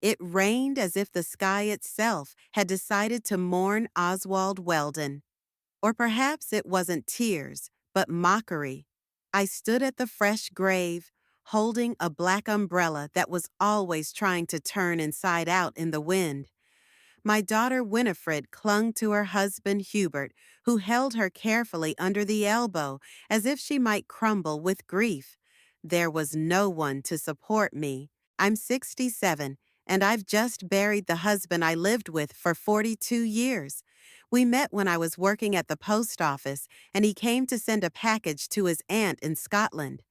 It rained as if the sky itself had decided to mourn Oswald Weldon. Or perhaps it wasn't tears, but mockery. I stood at the fresh grave, holding a black umbrella that was always trying to turn inside out in the wind. My daughter Winifred clung to her husband Hubert, who held her carefully under the elbow as if she might crumble with grief. There was no one to support me. I'm 67, and I've just buried the husband I lived with for 42 years. We met when I was working at the post office, and he came to send a package to his aunt in Scotland.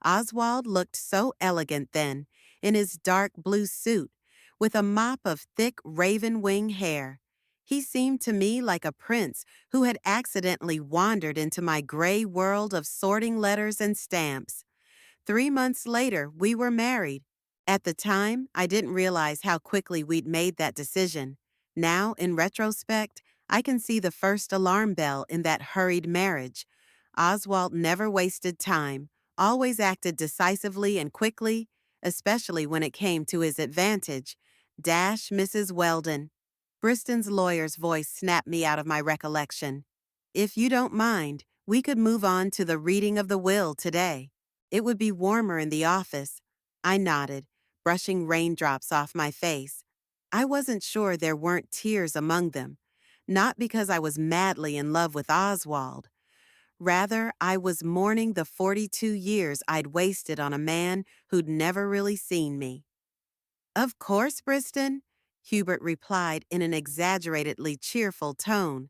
Oswald looked so elegant then, in his dark blue suit, with a mop of thick raven wing hair. He seemed to me like a prince who had accidentally wandered into my gray world of sorting letters and stamps. 3 months later, we were married. At the time, I didn't realize how quickly we'd made that decision. Now, in retrospect, I can see the first alarm bell in that hurried marriage. Oswald never wasted time, always acted decisively and quickly, especially when it came to his advantage. Dash Mrs. Weldon. Briston's lawyer's voice snapped me out of my recollection. If you don't mind, we could move on to the reading of the will today. It would be warmer in the office. I nodded, brushing raindrops off my face. I wasn't sure there weren't tears among them, not because I was madly in love with Oswald. Rather, I was mourning the 42 years I'd wasted on a man who'd never really seen me. Of course, Briston, Hubert replied in an exaggeratedly cheerful tone.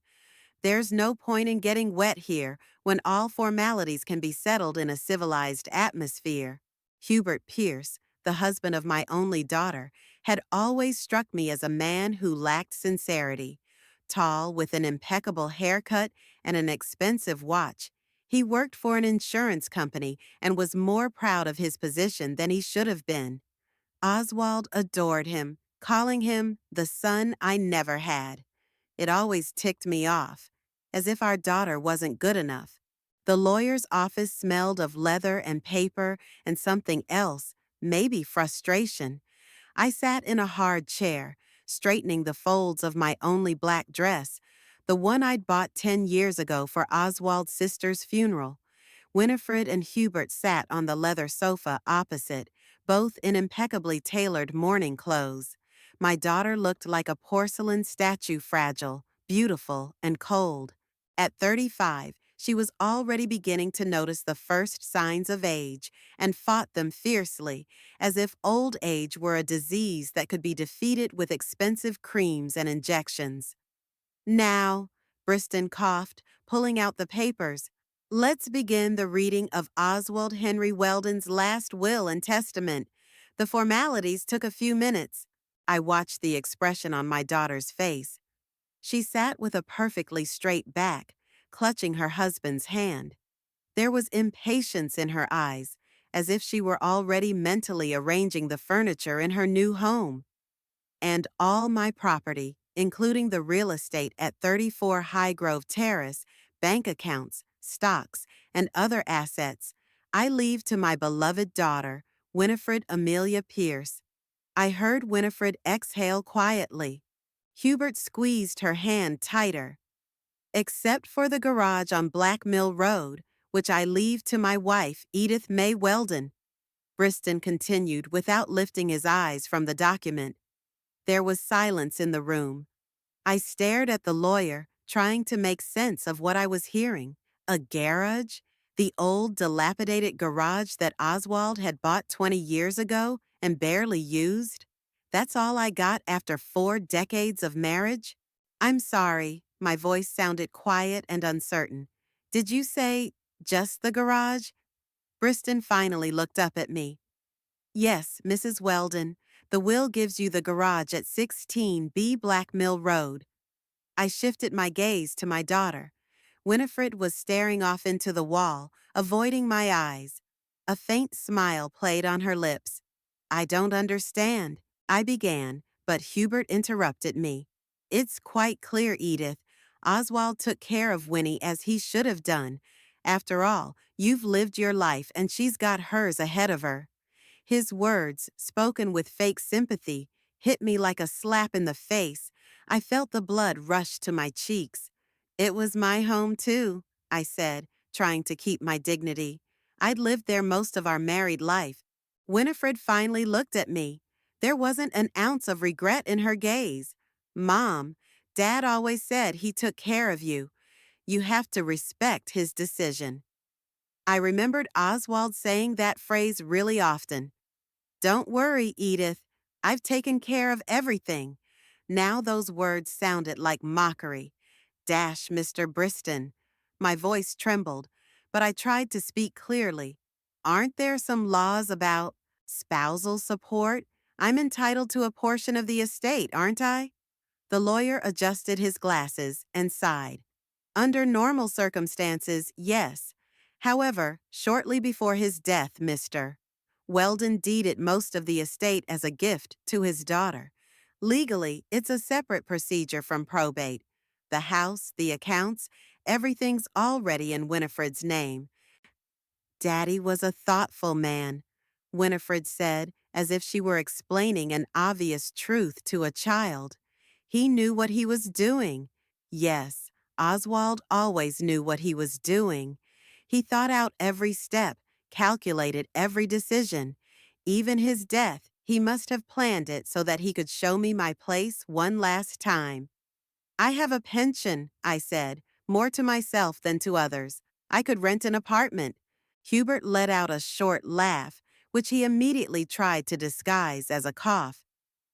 There's no point in getting wet here when all formalities can be settled in a civilized atmosphere. Hubert Pierce, the husband of my only daughter, had always struck me as a man who lacked sincerity. Tall, with an impeccable haircut and an expensive watch, he worked for an insurance company and was more proud of his position than he should have been. Oswald adored him, calling him the son I never had. It always ticked me off, as if our daughter wasn't good enough. The lawyer's office smelled of leather and paper and something else, maybe frustration. I sat in a hard chair, straightening the folds of my only black dress, the one I'd bought 10 years ago for Oswald's sister's funeral. Winifred and Hubert sat on the leather sofa opposite, both in impeccably tailored mourning clothes. My daughter looked like a porcelain statue, fragile, beautiful, and cold. At 35, she was already beginning to notice the first signs of age and fought them fiercely, as if old age were a disease that could be defeated with expensive creams and injections. Now, Briston coughed, pulling out the papers. Let's begin the reading of Oswald Henry Weldon's last will and testament. The formalities took a few minutes. I watched the expression on my daughter's face. She sat with a perfectly straight back, clutching her husband's hand. There was impatience in her eyes, as if she were already mentally arranging the furniture in her new home. And all my property, including the real estate at 34 Highgrove Terrace, bank accounts, stocks, and other assets, I leave to my beloved daughter, Winifred Amelia Pierce. I heard Winifred exhale quietly. Hubert squeezed her hand tighter. Except for the garage on Black Mill Road, which I leave to my wife, Edith May Weldon. Briston continued without lifting his eyes from the document. There was silence in the room. I stared at the lawyer, trying to make sense of what I was hearing. A garage? The old, dilapidated garage that Oswald had bought 20 years ago and barely used? That's all I got after 4 decades of marriage? I'm sorry, my voice sounded quiet and uncertain. Did you say just the garage? Briston finally looked up at me. Yes, Mrs. Weldon. The will gives you the garage at 16B Black Mill Road. I shifted my gaze to my daughter. Winifred was staring off into the wall, avoiding my eyes. A faint smile played on her lips. I don't understand, I began, but Hubert interrupted me. It's quite clear, Edith. Oswald took care of Winnie as he should have done. After all, you've lived your life and she's got hers ahead of her. His words, spoken with fake sympathy, hit me like a slap in the face. I felt the blood rush to my cheeks. It was my home, too, I said, trying to keep my dignity. I'd lived there most of our married life. Winifred finally looked at me. There wasn't an ounce of regret in her gaze. Mom, Dad always said he took care of you. You have to respect his decision. I remembered Oswald saying that phrase really often. Don't worry, Edith. I've taken care of everything. Now those words sounded like mockery. Dash, Mr. Briston. My voice trembled, but I tried to speak clearly. Aren't there some laws about spousal support? I'm entitled to a portion of the estate, aren't I? The lawyer adjusted his glasses and sighed. Under normal circumstances, yes. However, shortly before his death, Mr. Weldon deeded most of the estate as a gift to his daughter. Legally, it's a separate procedure from probate. The house, the accounts, everything's already in Winifred's name. Daddy was a thoughtful man, Winifred said, as if she were explaining an obvious truth to a child. He knew what he was doing. Yes, Oswald always knew what he was doing. He thought out every step, calculated every decision. Even his death, he must have planned it so that he could show me my place one last time. I have a pension, I said, more to myself than to others. I could rent an apartment. Hubert let out a short laugh, which he immediately tried to disguise as a cough.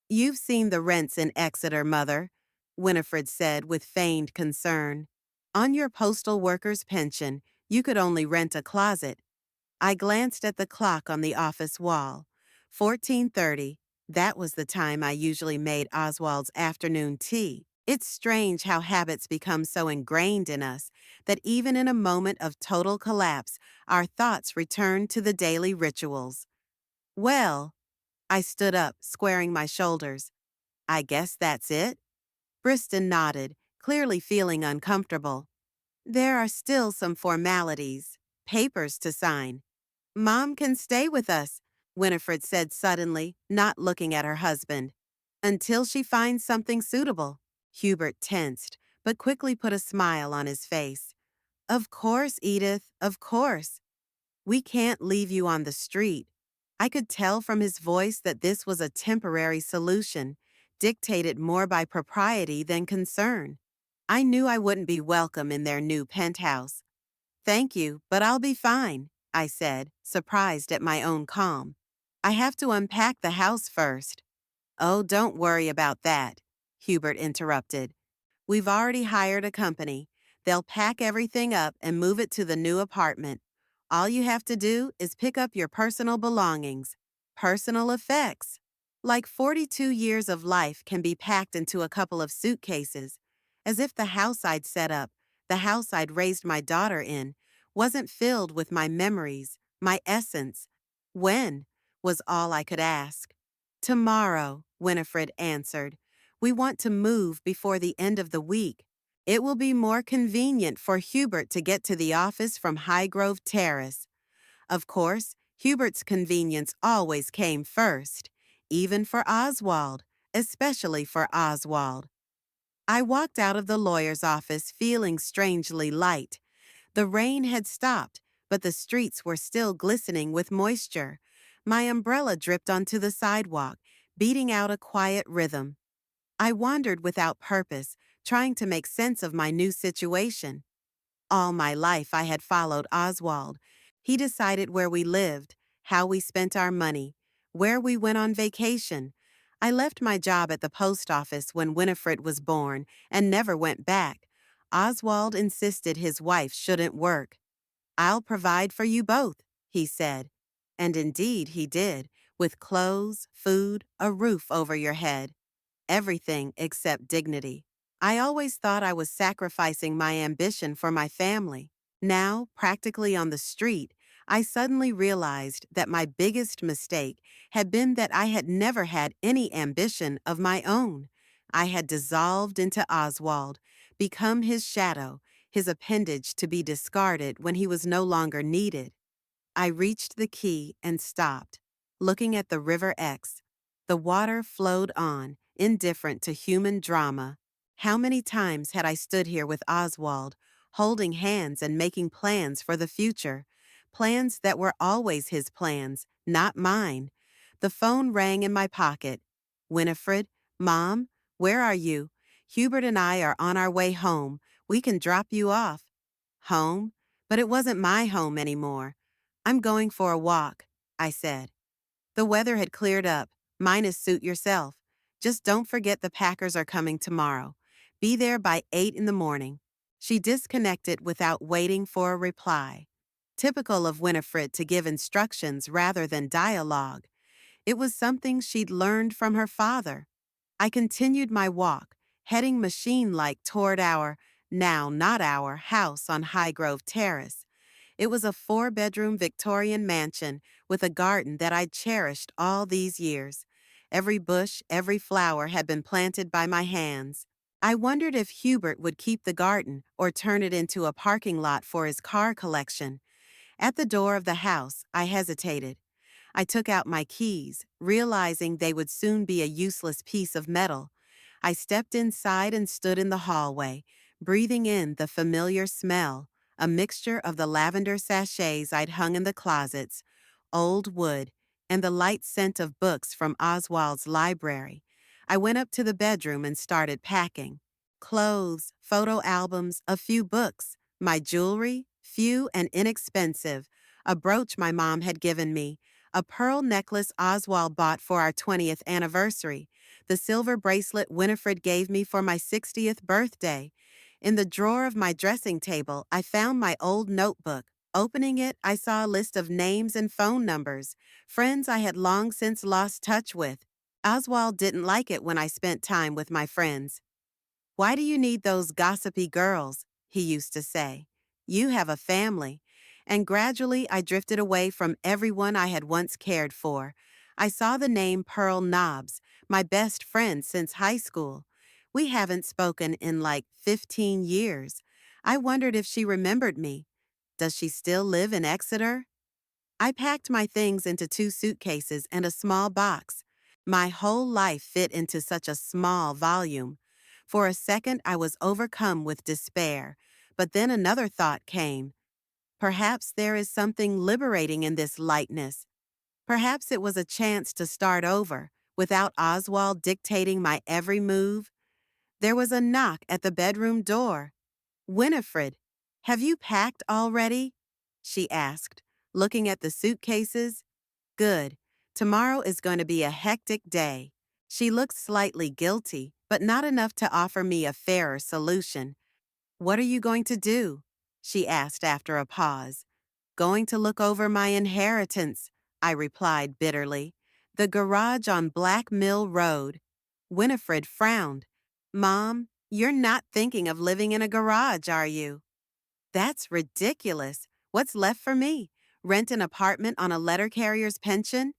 You've seen the rents in Exeter, Mother, Winifred said with feigned concern. On your postal worker's pension, you could only rent a closet. I glanced at the clock on the office wall. 14:30. That was the time I usually made Oswald's afternoon tea. It's strange how habits become so ingrained in us that even in a moment of total collapse, our thoughts return to the daily rituals. Well, I stood up, squaring my shoulders. I guess that's it? Briston nodded, clearly feeling uncomfortable. There are still some formalities, papers to sign. Mom can stay with us, Winifred said suddenly, not looking at her husband. Until she finds something suitable. Hubert tensed, but quickly put a smile on his face. Of course, Edith, of course. We can't leave you on the street. I could tell from his voice that this was a temporary solution, dictated more by propriety than concern. I knew I wouldn't be welcome in their new penthouse. Thank you, but I'll be fine, I said, surprised at my own calm. I have to unpack the house first. Oh, don't worry about that, Hubert interrupted. We've already hired a company. They'll pack everything up and move it to the new apartment. All you have to do is pick up your personal belongings. Personal effects. Like 42 years of life can be packed into a couple of suitcases. As if the house I'd set up, the house I'd raised my daughter in, wasn't filled with my memories, my essence. When? Was all I could ask. Tomorrow, Winifred answered. We want to move before the end of the week. It will be more convenient for Hubert to get to the office from Highgrove Terrace. Of course, Hubert's convenience always came first, even for Oswald, especially for Oswald. I walked out of the lawyer's office feeling strangely light. The rain had stopped, but the streets were still glistening with moisture. My umbrella dripped onto the sidewalk, beating out a quiet rhythm. I wandered without purpose, trying to make sense of my new situation. All my life I had followed Oswald. He decided where we lived, how we spent our money, where we went on vacation. I left my job at the post office when Winifred was born and never went back. Oswald insisted his wife shouldn't work. I'll provide for you both, he said. And indeed he did, with clothes, food, a roof over your head. Everything except dignity. I always thought I was sacrificing my ambition for my family. Now, practically on the street, I suddenly realized that my biggest mistake had been that I had never had any ambition of my own. I had dissolved into Oswald, become his shadow, his appendage to be discarded when he was no longer needed. I reached the key and stopped, looking at the River Ex. The water flowed on, indifferent to human drama. How many times had I stood here with Oswald, holding hands and making plans for the future? Plans that were always his plans, not mine. The phone rang in my pocket. Winifred, Mom, where are you? Hubert and I are on our way home. We can drop you off. Home? But it wasn't my home anymore. I'm going for a walk, I said. The weather had cleared up, minus suit yourself. Just don't forget the Packers are coming tomorrow. Be there by 8 in the morning. She disconnected without waiting for a reply. Typical of Winifred to give instructions rather than dialogue. It was something she'd learned from her father. I continued my walk, heading machine-like toward our, now not our, house on Highgrove Terrace. It was a 4-bedroom Victorian mansion with a garden that I'd cherished all these years. Every bush, every flower had been planted by my hands. I wondered if Hubert would keep the garden or turn it into a parking lot for his car collection. At the door of the house, I hesitated. I took out my keys, realizing they would soon be a useless piece of metal. I stepped inside and stood in the hallway, breathing in the familiar smell, a mixture of the lavender sachets I'd hung in the closets, old wood, and the light scent of books from Oswald's library. I went up to the bedroom and started packing. Clothes, photo albums, a few books, my jewelry, few and inexpensive, a brooch my mom had given me, a pearl necklace Oswald bought for our 20th anniversary, the silver bracelet Winifred gave me for my 60th birthday. In the drawer of my dressing table, I found my old notebook. Opening it, I saw a list of names and phone numbers, friends I had long since lost touch with. Oswald didn't like it when I spent time with my friends. "Why do you need those gossipy girls?" he used to say. "You have a family." And gradually I drifted away from everyone I had once cared for. I saw the name Pearl Knobs, my best friend since high school. We haven't spoken in like 15 years. I wondered if she remembered me. Does she still live in Exeter? I packed my things into 2 suitcases and a small box. My whole life fit into such a small volume. For a second, I was overcome with despair, but then another thought came. Perhaps there is something liberating in this lightness. Perhaps it was a chance to start over, without Oswald dictating my every move. There was a knock at the bedroom door. "Winifred, have you packed already?" she asked, looking at the suitcases. "Good. Tomorrow is going to be a hectic day." She looked slightly guilty, but not enough to offer me a fairer solution. "What are you going to do?" she asked after a pause. "Going to look over my inheritance," I replied bitterly. "The garage on Black Mill Road." Winifred frowned. "Mom, you're not thinking of living in a garage, are you?" "That's ridiculous. What's left for me? Rent an apartment on a letter carrier's pension?"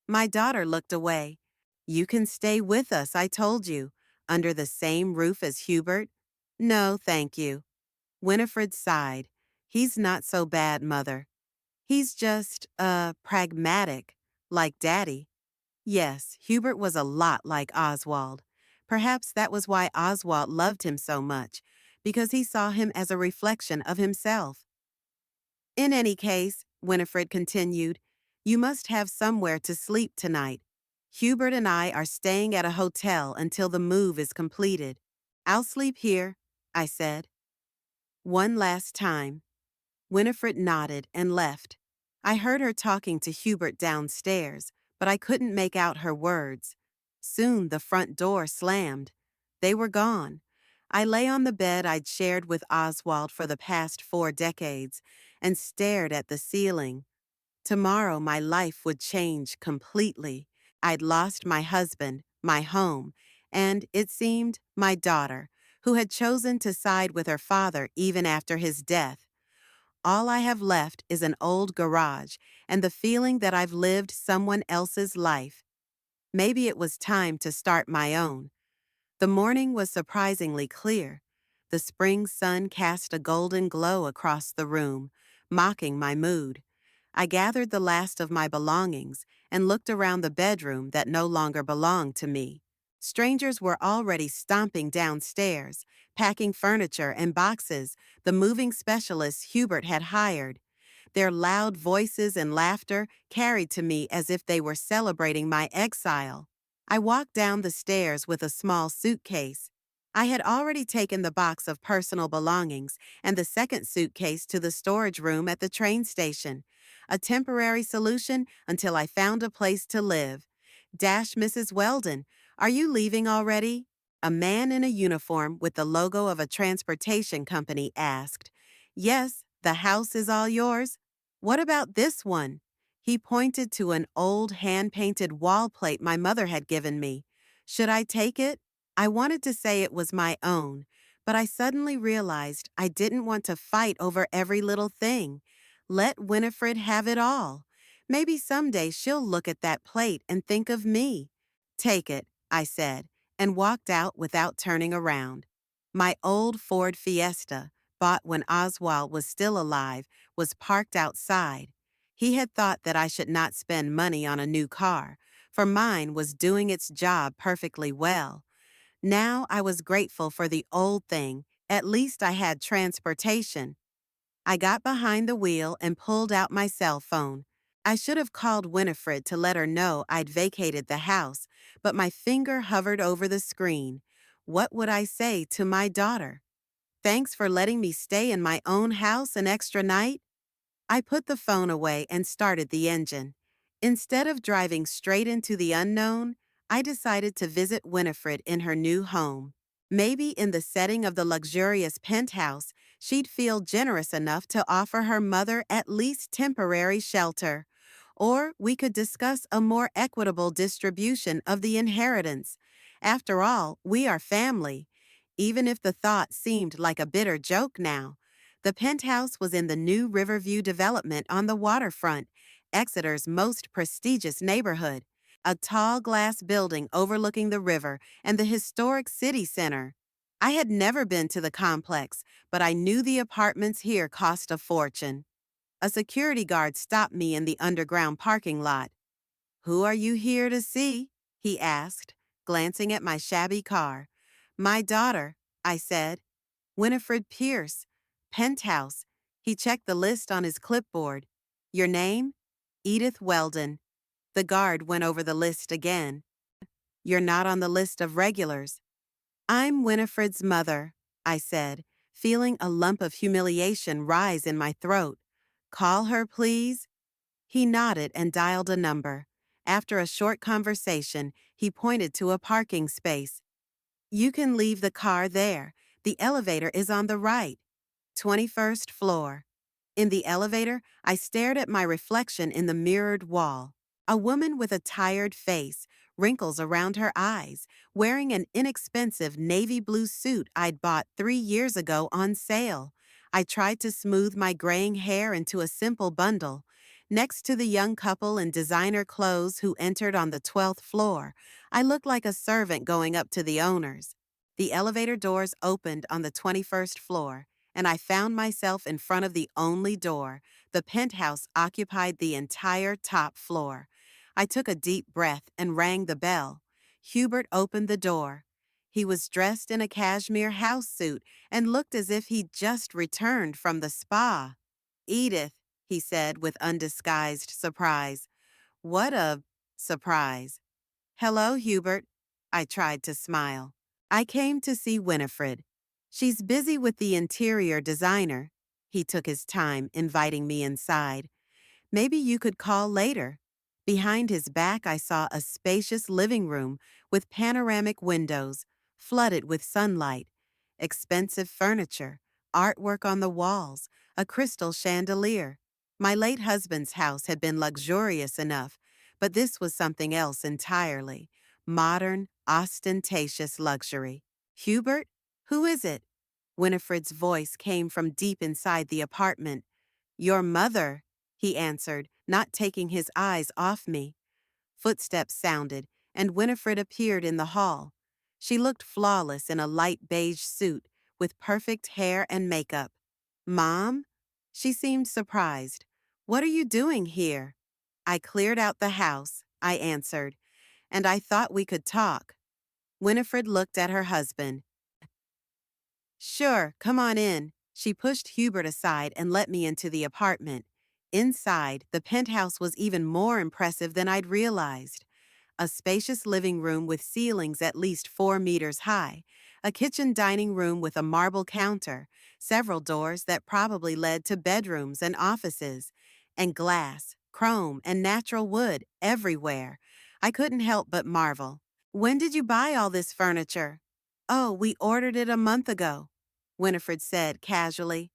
My daughter looked away. "You can stay with us, I told you. Under the same roof as Hubert?" "No, thank you." Winifred sighed. "He's not so bad, Mother. He's just, pragmatic, like Daddy." Yes, Hubert was a lot like Oswald. Perhaps that was why Oswald loved him so much, because he saw him as a reflection of himself. "In any case," Winifred continued, "you must have somewhere to sleep tonight. Hubert and I are staying at a hotel until the move is completed." "I'll sleep here," I said. One last time. Winifred nodded and left. I heard her talking to Hubert downstairs, but I couldn't make out her words. Soon the front door slammed. They were gone. I lay on the bed I'd shared with Oswald for the past 4 decades and stared at the ceiling. Tomorrow my life would change completely. I'd lost my husband, my home, and, it seemed, my daughter, who had chosen to side with her father even after his death. All I have left is an old garage and the feeling that I've lived someone else's life. Maybe it was time to start my own. The morning was surprisingly clear. The spring sun cast a golden glow across the room, mocking my mood. I gathered the last of my belongings and looked around the bedroom that no longer belonged to me. Strangers were already stomping downstairs, packing furniture and boxes the moving specialist Hubert had hired. Their loud voices and laughter carried to me as if they were celebrating my exile. I walked down the stairs with a small suitcase. I had already taken the box of personal belongings and the second suitcase to the storage room at the train station, a temporary solution until I found a place to live. Mrs. Weldon, are you leaving already? A man in a uniform with the logo of a transportation company asked. Yes, the house is all yours. What about this one? He pointed to an old hand-painted wall plate my mother had given me. Should I take it? I wanted to say it was my own, but I suddenly realized I didn't want to fight over every little thing. Let Winifred have it all. Maybe someday she'll look at that plate and think of me. Take it, I said, and walked out without turning around. My old Ford Fiesta, bought when Oswald was still alive, was parked outside. He had thought that I should not spend money on a new car, for mine was doing its job perfectly well. Now I was grateful for the old thing. At least I had transportation. I got behind the wheel and pulled out my cell phone. I should have called Winifred to let her know I'd vacated the house, but my finger hovered over the screen. What would I say to my daughter? Thanks for letting me stay in my own house an extra night? I put the phone away and started the engine. Instead of driving straight into the unknown, I decided to visit Winifred in her new home. Maybe in the setting of the luxurious penthouse, she'd feel generous enough to offer her mother at least temporary shelter. Or we could discuss a more equitable distribution of the inheritance. After all, we are family. Even if the thought seemed like a bitter joke now. The penthouse was in the new Riverview development on the waterfront, Exeter's most prestigious neighborhood. A tall glass building overlooking the river and the historic city center. I had never been to the complex, but I knew the apartments here cost a fortune. A security guard stopped me in the underground parking lot. Who are you here to see? He asked, glancing at my shabby car. My daughter, I said. Winifred Pierce. Penthouse. He checked the list on his clipboard. Your name? Edith Weldon. The guard went over the list again. You're not on the list of regulars. I'm Winifred's mother, I said, feeling a lump of humiliation rise in my throat. Call her, please. He nodded and dialed a number. After a short conversation, he pointed to a parking space. You can leave the car there. The elevator is on the right. 21st floor. In the elevator, I stared at my reflection in the mirrored wall. A woman with a tired face, wrinkles around her eyes, wearing an inexpensive navy blue suit I'd bought 3 years ago on sale. I tried to smooth my graying hair into a simple bundle. Next to the young couple in designer clothes who entered on the 12th floor, I looked like a servant going up to the owners. The elevator doors opened on the 21st floor, and I found myself in front of the only door. The penthouse occupied the entire top floor. I took a deep breath and rang the bell. Hubert opened the door. He was dressed in a cashmere house suit and looked as if he'd just returned from the spa. Edith, he said with undisguised surprise. What a surprise. Hello, Hubert. I tried to smile. I came to see Winifred. She's busy with the interior designer. He took his time, inviting me inside. Maybe you could call later. Behind his back, I saw a spacious living room with panoramic windows, flooded with sunlight, expensive furniture, artwork on the walls, a crystal chandelier. My late husband's house had been luxurious enough, but this was something else entirely. Modern, ostentatious luxury. Hubert? Who is it? Winifred's voice came from deep inside the apartment. Your mother, he answered, not taking his eyes off me. Footsteps sounded, and Winifred appeared in the hall. She looked flawless in a light beige suit, with perfect hair and makeup. Mom? She seemed surprised. What are you doing here? I cleared out the house, I answered, and I thought we could talk. Winifred looked at her husband. Sure, come on in. She pushed Hubert aside and let me into the apartment. Inside, the penthouse was even more impressive than I'd realized. A spacious living room with ceilings at least 4 meters high, a kitchen dining room with a marble counter, several doors that probably led to bedrooms and offices, and glass, chrome, and natural wood everywhere. I couldn't help but marvel. When did you buy all this furniture? Oh, we ordered it a month ago, Winifred said casually.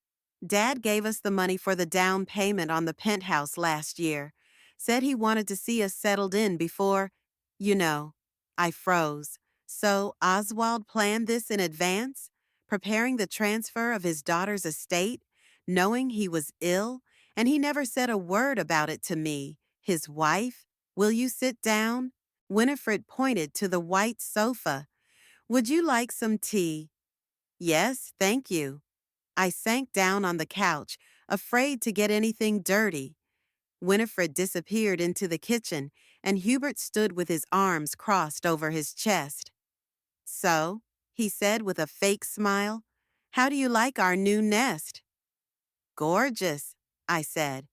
Dad gave us the money for the down payment on the penthouse last year. Said he wanted to see us settled in before, you know. I froze. So Oswald planned this in advance? Preparing the transfer of his daughter's estate? Knowing he was ill? And he never said a word about it to me, his wife? Will you sit down? Winifred pointed to the white sofa. Would you like some tea? Yes, thank you. I sank down on the couch, afraid to get anything dirty. Winifred disappeared into the kitchen, and Hubert stood with his arms crossed over his chest. So, he said with a fake smile, how do you like our new nest? Gorgeous, I said.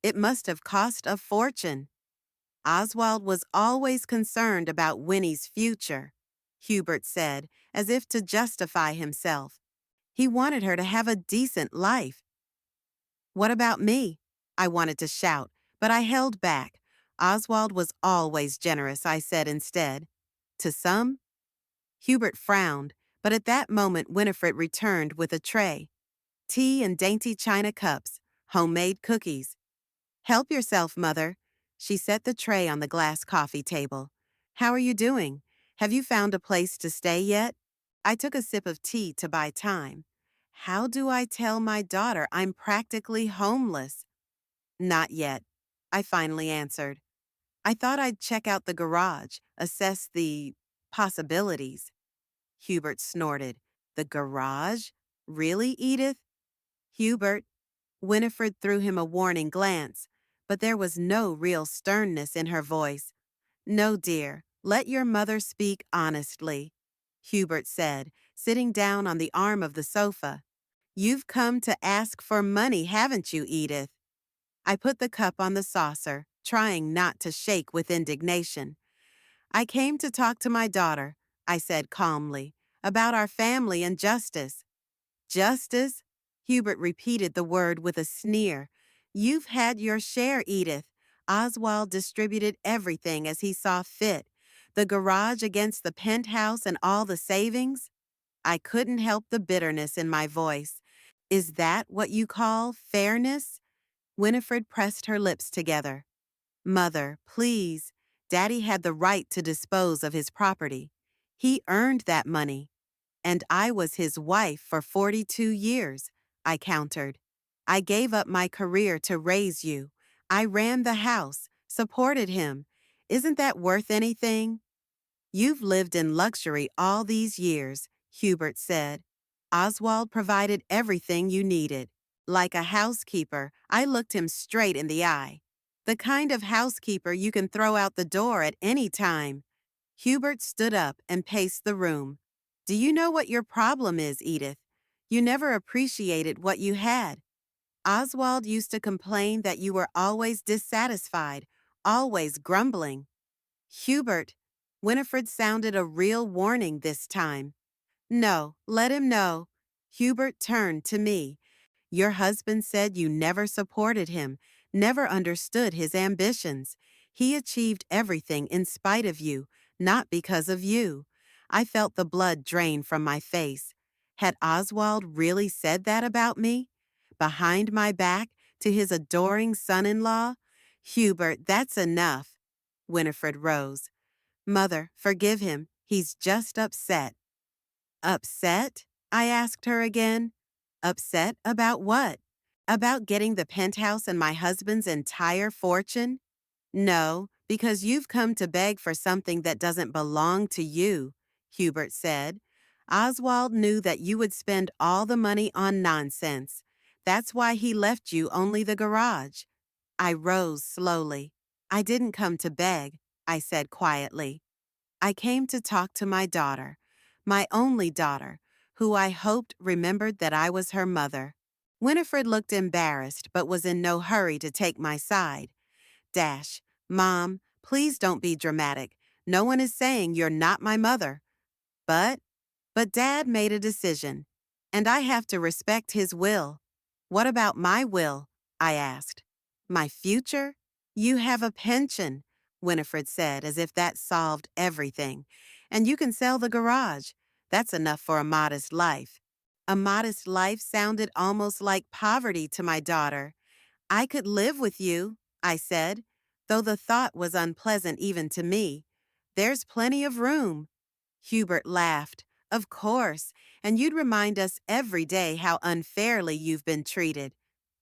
It must have cost a fortune. Oswald was always concerned about Winnie's future, Hubert said, as if to justify himself. He wanted her to have a decent life. What about me? I wanted to shout, but I held back. Oswald was always generous, I said instead. To some? Hubert frowned, but at that moment Winifred returned with a tray. Tea in dainty china cups, homemade cookies. Help yourself, Mother. She set the tray on the glass coffee table. How are you doing? Have you found a place to stay yet? I took a sip of tea to buy time. How do I tell my daughter I'm practically homeless? Not yet, I finally answered. I thought I'd check out the garage, assess the possibilities. Hubert snorted. The garage? Really, Edith? Hubert. Winifred threw him a warning glance, but there was no real sternness in her voice. No, dear, let your mother speak honestly, Hubert said, sitting down on the arm of the sofa. You've come to ask for money, haven't you, Edith? I put the cup on the saucer, trying not to shake with indignation. I came to talk to my daughter, I said calmly, about our family and justice. Justice? Hubert repeated the word with a sneer. You've had your share, Edith. Oswald distributed everything as he saw fit. The garage against the penthouse and all the savings? I couldn't help the bitterness in my voice. Is that what you call fairness? Winifred pressed her lips together. Mother, please. Daddy had the right to dispose of his property. He earned that money. And I was his wife for 42 years, I countered. I gave up my career to raise you. I ran the house, supported him. Isn't that worth anything? You've lived in luxury all these years, Hubert said. Oswald provided everything you needed. Like a housekeeper, I looked him straight in the eye. The kind of housekeeper you can throw out the door at any time. Hubert stood up and paced the room. Do you know what your problem is, Edith? You never appreciated what you had. Oswald used to complain that you were always dissatisfied, always grumbling. Hubert, Winifred sounded a real warning this time. No, let him know. Hubert turned to me. Your husband said you never supported him, never understood his ambitions. He achieved everything in spite of you, not because of you. I felt the blood drain from my face. Had Oswald really said that about me? Behind my back, to his adoring son-in-law? Hubert, that's enough. Winifred rose. Mother, forgive him. He's just upset. Upset? I asked her again. Upset about what? About getting the penthouse and my husband's entire fortune? No, because you've come to beg for something that doesn't belong to you, Hubert said. Oswald knew that you would spend all the money on nonsense. That's why he left you only the garage. I rose slowly. I didn't come to beg, I said quietly. I came to talk to my daughter, my only daughter, who I hoped remembered that I was her mother. Winifred looked embarrassed but was in no hurry to take my side. Mom, please don't be dramatic. No one is saying you're not my mother. But Dad made a decision, and I have to respect his will. What about my will? I asked. My future? You have a pension, Winifred said as if that solved everything. And you can sell the garage. That's enough for a modest life. A modest life sounded almost like poverty to my daughter. I could live with you, I said, though the thought was unpleasant even to me. There's plenty of room. Hubert laughed. Of course, and you'd remind us every day how unfairly you've been treated.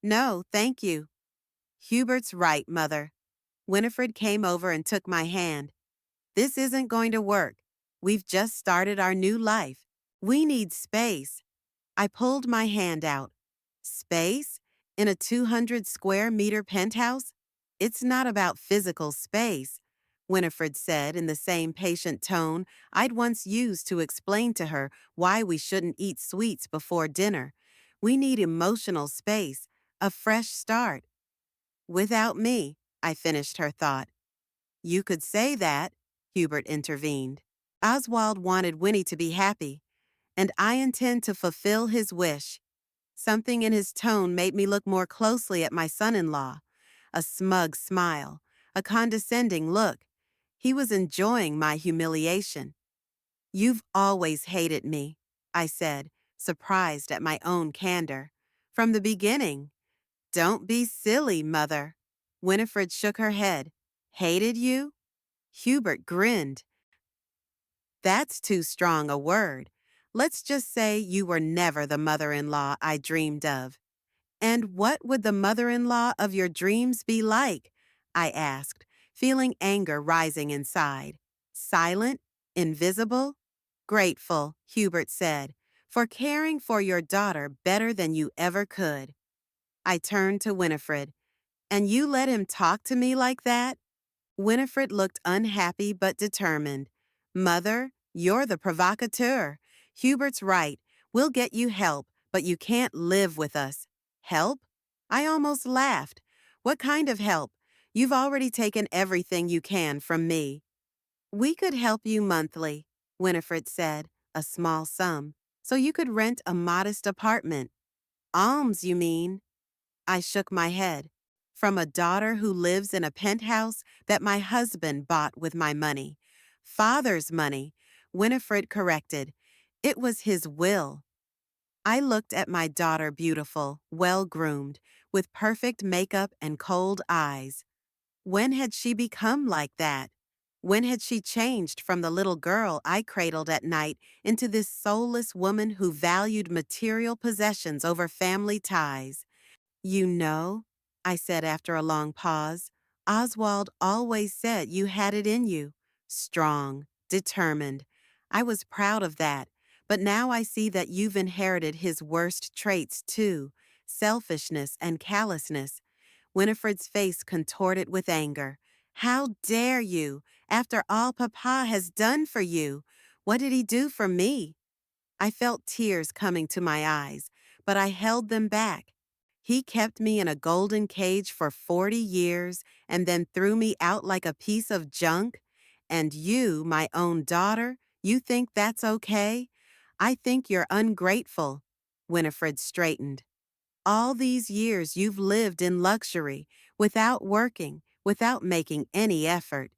No, thank you. Hubert's right, Mother. Winifred came over and took my hand. This isn't going to work. We've just started our new life. We need space. I pulled my hand out. Space? In a 200 square meter penthouse? It's not about physical space, Winifred said in the same patient tone I'd once used to explain to her why we shouldn't eat sweets before dinner. We need emotional space, a fresh start. Without me, I finished her thought. You could say that, Hubert intervened. Oswald wanted Winnie to be happy, and I intend to fulfill his wish. Something in his tone made me look more closely at my son-in-law. A smug smile, a condescending look. He was enjoying my humiliation. You've always hated me, I said, surprised at my own candor. From the beginning. Don't be silly, Mother. Winifred shook her head. Hated you? Hubert grinned. That's too strong a word. Let's just say you were never the mother-in-law I dreamed of. And what would the mother-in-law of your dreams be like? I asked, feeling anger rising inside. Silent? Invisible? Grateful, Hubert said, for caring for your daughter better than you ever could. I turned to Winifred. And you let him talk to me like that? Winifred looked unhappy but determined. Mother, you're the provocateur. Hubert's right. We'll get you help, but you can't live with us. Help? I almost laughed. What kind of help? You've already taken everything you can from me. We could help you monthly, Winifred said, a small sum, so you could rent a modest apartment. Alms, you mean? I shook my head. From a daughter who lives in a penthouse that my husband bought with my money. Father's money, Winifred corrected. It was his will. I looked at my daughter, beautiful, well-groomed, with perfect makeup and cold eyes. When had she become like that? When had she changed from the little girl I cradled at night into this soulless woman who valued material possessions over family ties? You know, I said after a long pause, Oswald always said you had it in you. Strong, determined. I was proud of that, but now I see that you've inherited his worst traits too, selfishness and callousness. Winifred's face contorted with anger. How dare you, after all Papa has done for you? What did he do for me? I felt tears coming to my eyes, but I held them back. He kept me in a golden cage for 40 years and then threw me out like a piece of junk? And you, my own daughter, you think that's okay? I think you're ungrateful. Winifred straightened. All these years you've lived in luxury, without working, without making any effort.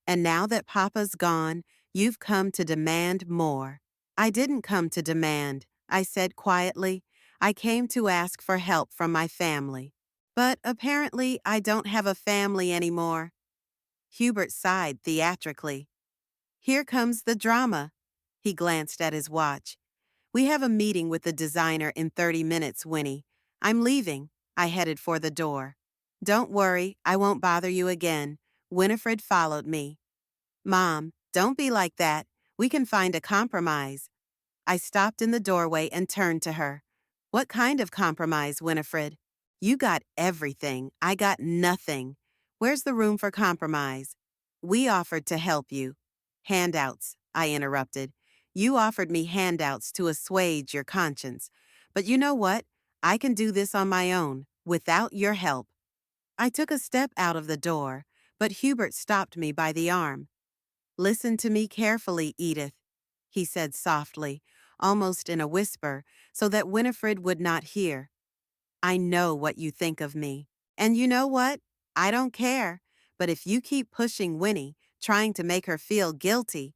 And now that Papa's gone, you've come to demand more. I didn't come to demand, I said quietly. I came to ask for help from my family. But apparently I don't have a family anymore. Hubert sighed theatrically. Here comes the drama. He glanced at his watch. We have a meeting with the designer in 30 minutes, Winnie. I'm leaving. I headed for the door. Don't worry, I won't bother you again. Winifred followed me. Mom, don't be like that. We can find a compromise. I stopped in the doorway and turned to her. What kind of compromise, Winifred? You got everything. I got nothing. Where's the room for compromise? We offered to help you. Handouts, I interrupted. You offered me handouts to assuage your conscience. But you know what? I can do this on my own, without your help. I took a step out of the door, but Hubert stopped me by the arm. Listen to me carefully, Edith, he said softly, almost in a whisper, so that Winifred would not hear. I know what you think of me. And you know what? I don't care. But if you keep pushing Winnie, trying to make her feel guilty,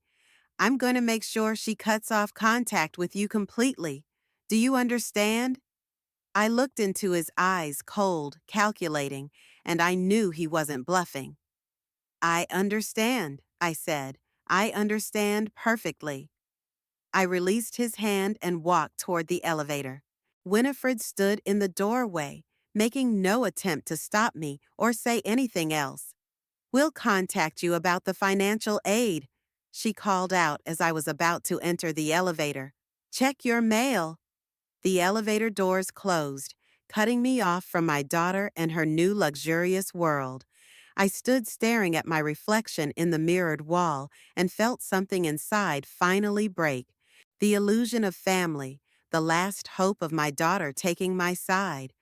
I'm going to make sure she cuts off contact with you completely. Do you understand? I looked into his eyes, cold, calculating, and I knew he wasn't bluffing. I understand, I said. I understand perfectly. I released his hand and walked toward the elevator. Winifred stood in the doorway, making no attempt to stop me or say anything else. We'll contact you about the financial aid, she called out as I was about to enter the elevator. Check your mail. The elevator doors closed, cutting me off from my daughter and her new luxurious world. I stood staring at my reflection in the mirrored wall and felt something inside finally break. The illusion of family, the last hope of my daughter taking my side.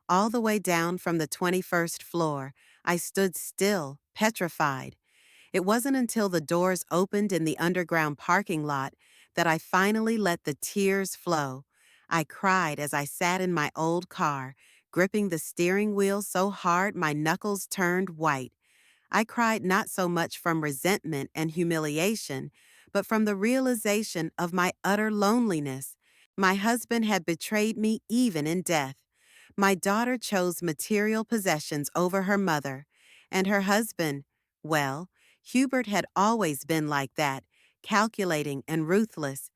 All the way down from the 21st floor, I stood still, petrified. It wasn't until the doors opened in the underground parking lot that I finally let the tears flow. I cried as I sat in my old car, gripping the steering wheel so hard my knuckles turned white. I cried not so much from resentment and humiliation, but from the realization of my utter loneliness. My husband had betrayed me even in death. My daughter chose material possessions over her mother, and her husband, well, Hubert had always been like that, calculating and ruthless.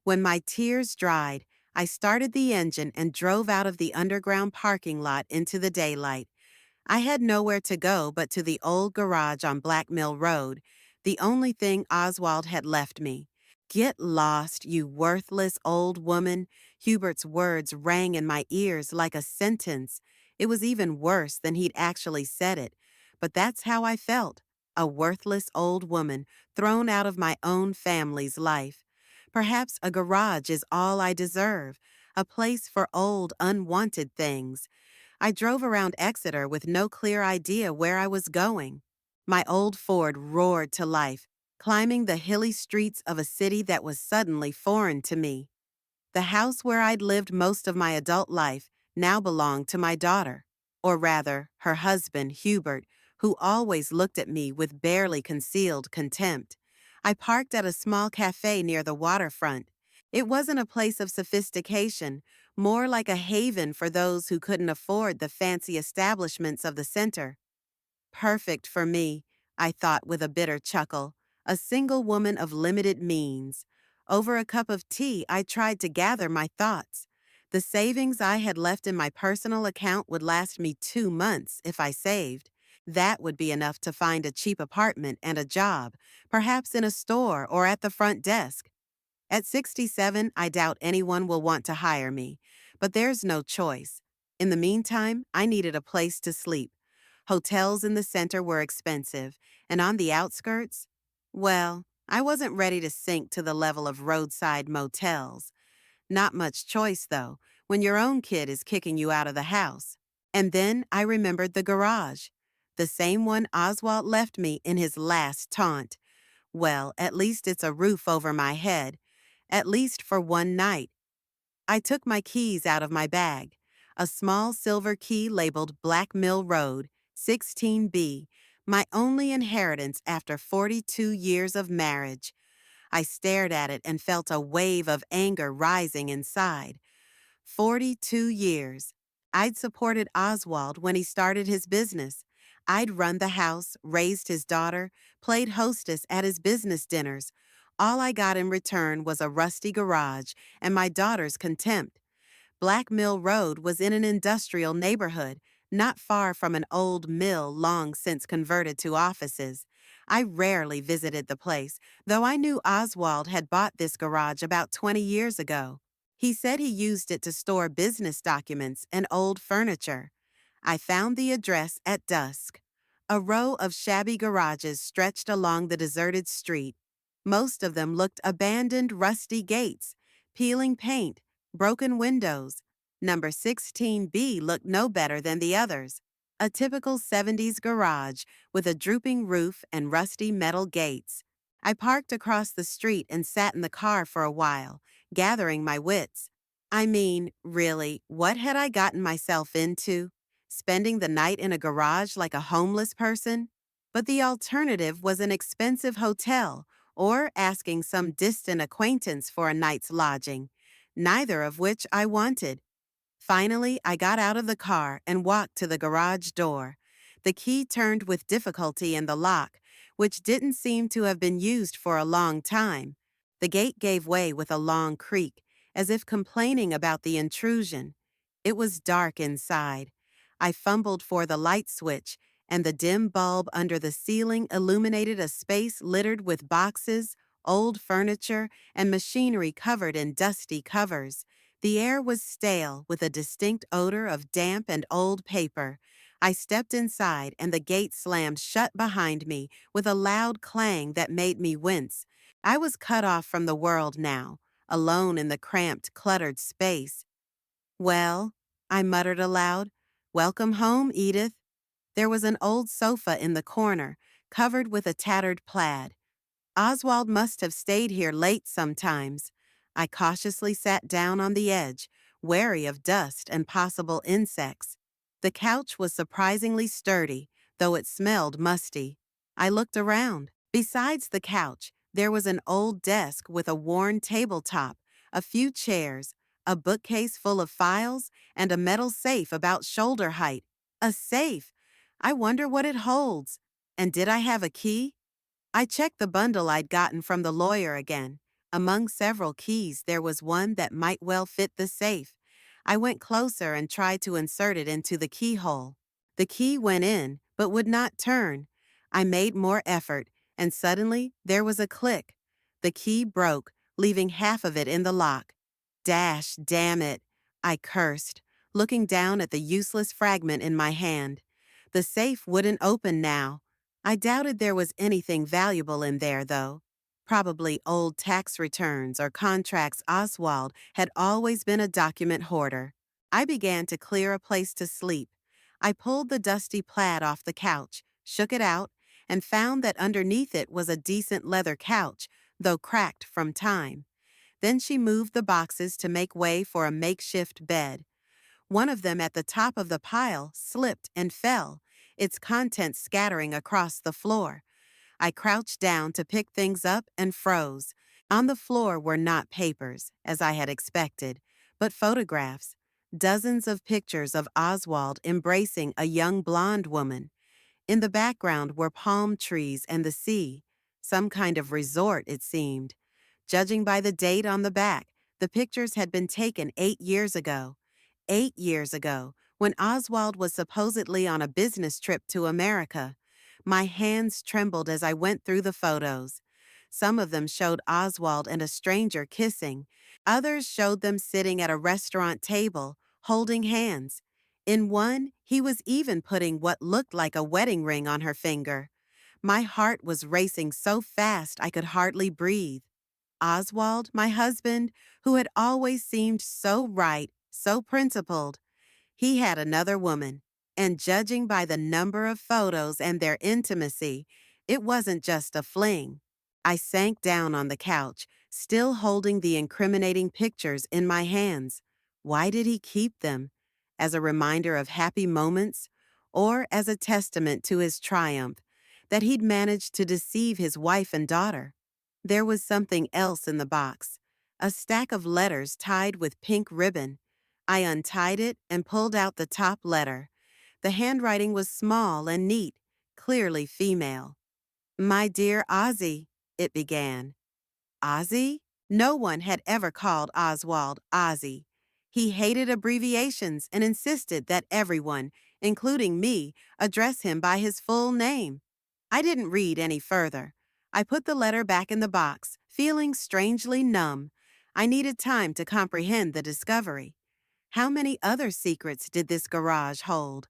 When my tears dried, I started the engine and drove out of the underground parking lot into the daylight. I had nowhere to go but to the old garage on Black Mill Road, the only thing Oswald had left me. Get lost, you worthless old woman. Hubert's words rang in my ears like a sentence. It was even worse than he'd actually said it. But that's how I felt, a worthless old woman thrown out of my own family's life. Perhaps a garage is all I deserve, a place for old, unwanted things. I drove around Exeter with no clear idea where I was going. My old Ford roared to life, climbing the hilly streets of a city that was suddenly foreign to me. The house where I'd lived most of my adult life now belonged to my daughter, or rather, her husband, Hubert, who always looked at me with barely concealed contempt. I parked at a small cafe near the waterfront. It wasn't a place of sophistication, more like a haven for those who couldn't afford the fancy establishments of the center. Perfect for me, I thought with a bitter chuckle, a single woman of limited means. Over a cup of tea, I tried to gather my thoughts. The savings I had left in my personal account would last me 2 months if I saved. That would be enough to find a cheap apartment and a job, perhaps in a store or at the front desk. At 67, I doubt anyone will want to hire me, but there's no choice. In the meantime, I needed a place to sleep. Hotels in the center were expensive, and on the outskirts, well, I wasn't ready to sink to the level of roadside motels. Not much choice, though, when your own kid is kicking you out of the house. And then I remembered the garage, the same one Oswald left me in his last taunt. Well, at least it's a roof over my head, at least for one night. I took my keys out of my bag, a small silver key labeled Black Mill Road, 16B, my only inheritance after 42 years of marriage. I stared at it and felt a wave of anger rising inside. 42 years. I'd supported Oswald when he started his business. I'd run the house, raised his daughter, played hostess at his business dinners. All I got in return was a rusty garage and my daughter's contempt. Black Mill Road was in an industrial neighborhood, not far from an old mill long since converted to offices. I rarely visited the place, though I knew Oswald had bought this garage about 20 years ago. He said he used it to store business documents and old furniture. I found the address at dusk. A row of shabby garages stretched along the deserted street. Most of them looked abandoned, rusty gates, peeling paint, broken windows. Number 16B looked no better than the others. A typical 70s garage with a drooping roof and rusty metal gates. I parked across the street and sat in the car for a while, gathering my wits. I mean, really, what had I gotten myself into? Spending the night in a garage like a homeless person? But the alternative was an expensive hotel or asking some distant acquaintance for a night's lodging, neither of which I wanted. Finally, I got out of the car and walked to the garage door. The key turned with difficulty in the lock, which didn't seem to have been used for a long time. The gate gave way with a long creak, as if complaining about the intrusion. It was dark inside. I fumbled for the light switch, and the dim bulb under the ceiling illuminated a space littered with boxes, old furniture, and machinery covered in dusty covers. The air was stale with a distinct odor of damp and old paper. I stepped inside and the gate slammed shut behind me with a loud clang that made me wince. I was cut off from the world now, alone in the cramped, cluttered space. Well, I muttered aloud, welcome home, Edith. There was an old sofa in the corner, covered with a tattered plaid. Oswald must have stayed here late sometimes. I cautiously sat down on the edge, wary of dust and possible insects. The couch was surprisingly sturdy, though it smelled musty. I looked around. Besides the couch, there was an old desk with a worn tabletop, a few chairs, a bookcase full of files, and a metal safe about shoulder height. A safe! I wonder what it holds. And did I have a key? I checked the bundle I'd gotten from the lawyer again. Among several keys, there was one that might well fit the safe. I went closer and tried to insert it into the keyhole. The key went in, but would not turn. I made more effort, and suddenly there was a click. The key broke, leaving half of it in the lock. Dash, damn it, I cursed, looking down at the useless fragment in my hand. The safe wouldn't open now. I doubted there was anything valuable in there, though. Probably old tax returns or contracts. Oswald had always been a document hoarder. I began to clear a place to sleep. I pulled the dusty plaid off the couch, shook it out, and found that underneath it was a decent leather couch, though cracked from time. Then she moved the boxes to make way for a makeshift bed. One of them at the top of the pile slipped and fell, its contents scattering across the floor. I crouched down to pick things up and froze. On the floor were not papers, as I had expected, but photographs. Dozens of pictures of Oswald embracing a young blonde woman. In the background were palm trees and the sea. Some kind of resort, it seemed. Judging by the date on the back, the pictures had been taken 8 years ago. 8 years ago, when Oswald was supposedly on a business trip to America. My hands trembled as I went through the photos. Some of them showed Oswald and a stranger kissing. Others showed them sitting at a restaurant table, holding hands. In one, he was even putting what looked like a wedding ring on her finger. My heart was racing so fast I could hardly breathe. Oswald, my husband, who had always seemed so right, so principled, he had another woman, and judging by the number of photos and their intimacy, it wasn't just a fling. I sank down on the couch, still holding the incriminating pictures in my hands. Why did he keep them? As a reminder of happy moments, or as a testament to his triumph, that he'd managed to deceive his wife and daughter? There was something else in the box, a stack of letters tied with pink ribbon. I untied it and pulled out the top letter. The handwriting was small and neat, clearly female. "My dear Ozzy," it began. Ozzy? No one had ever called Oswald Ozzy. He hated abbreviations and insisted that everyone, including me, address him by his full name. I didn't read any further. I put the letter back in the box, feeling strangely numb. I needed time to comprehend the discovery. How many other secrets did this garage hold?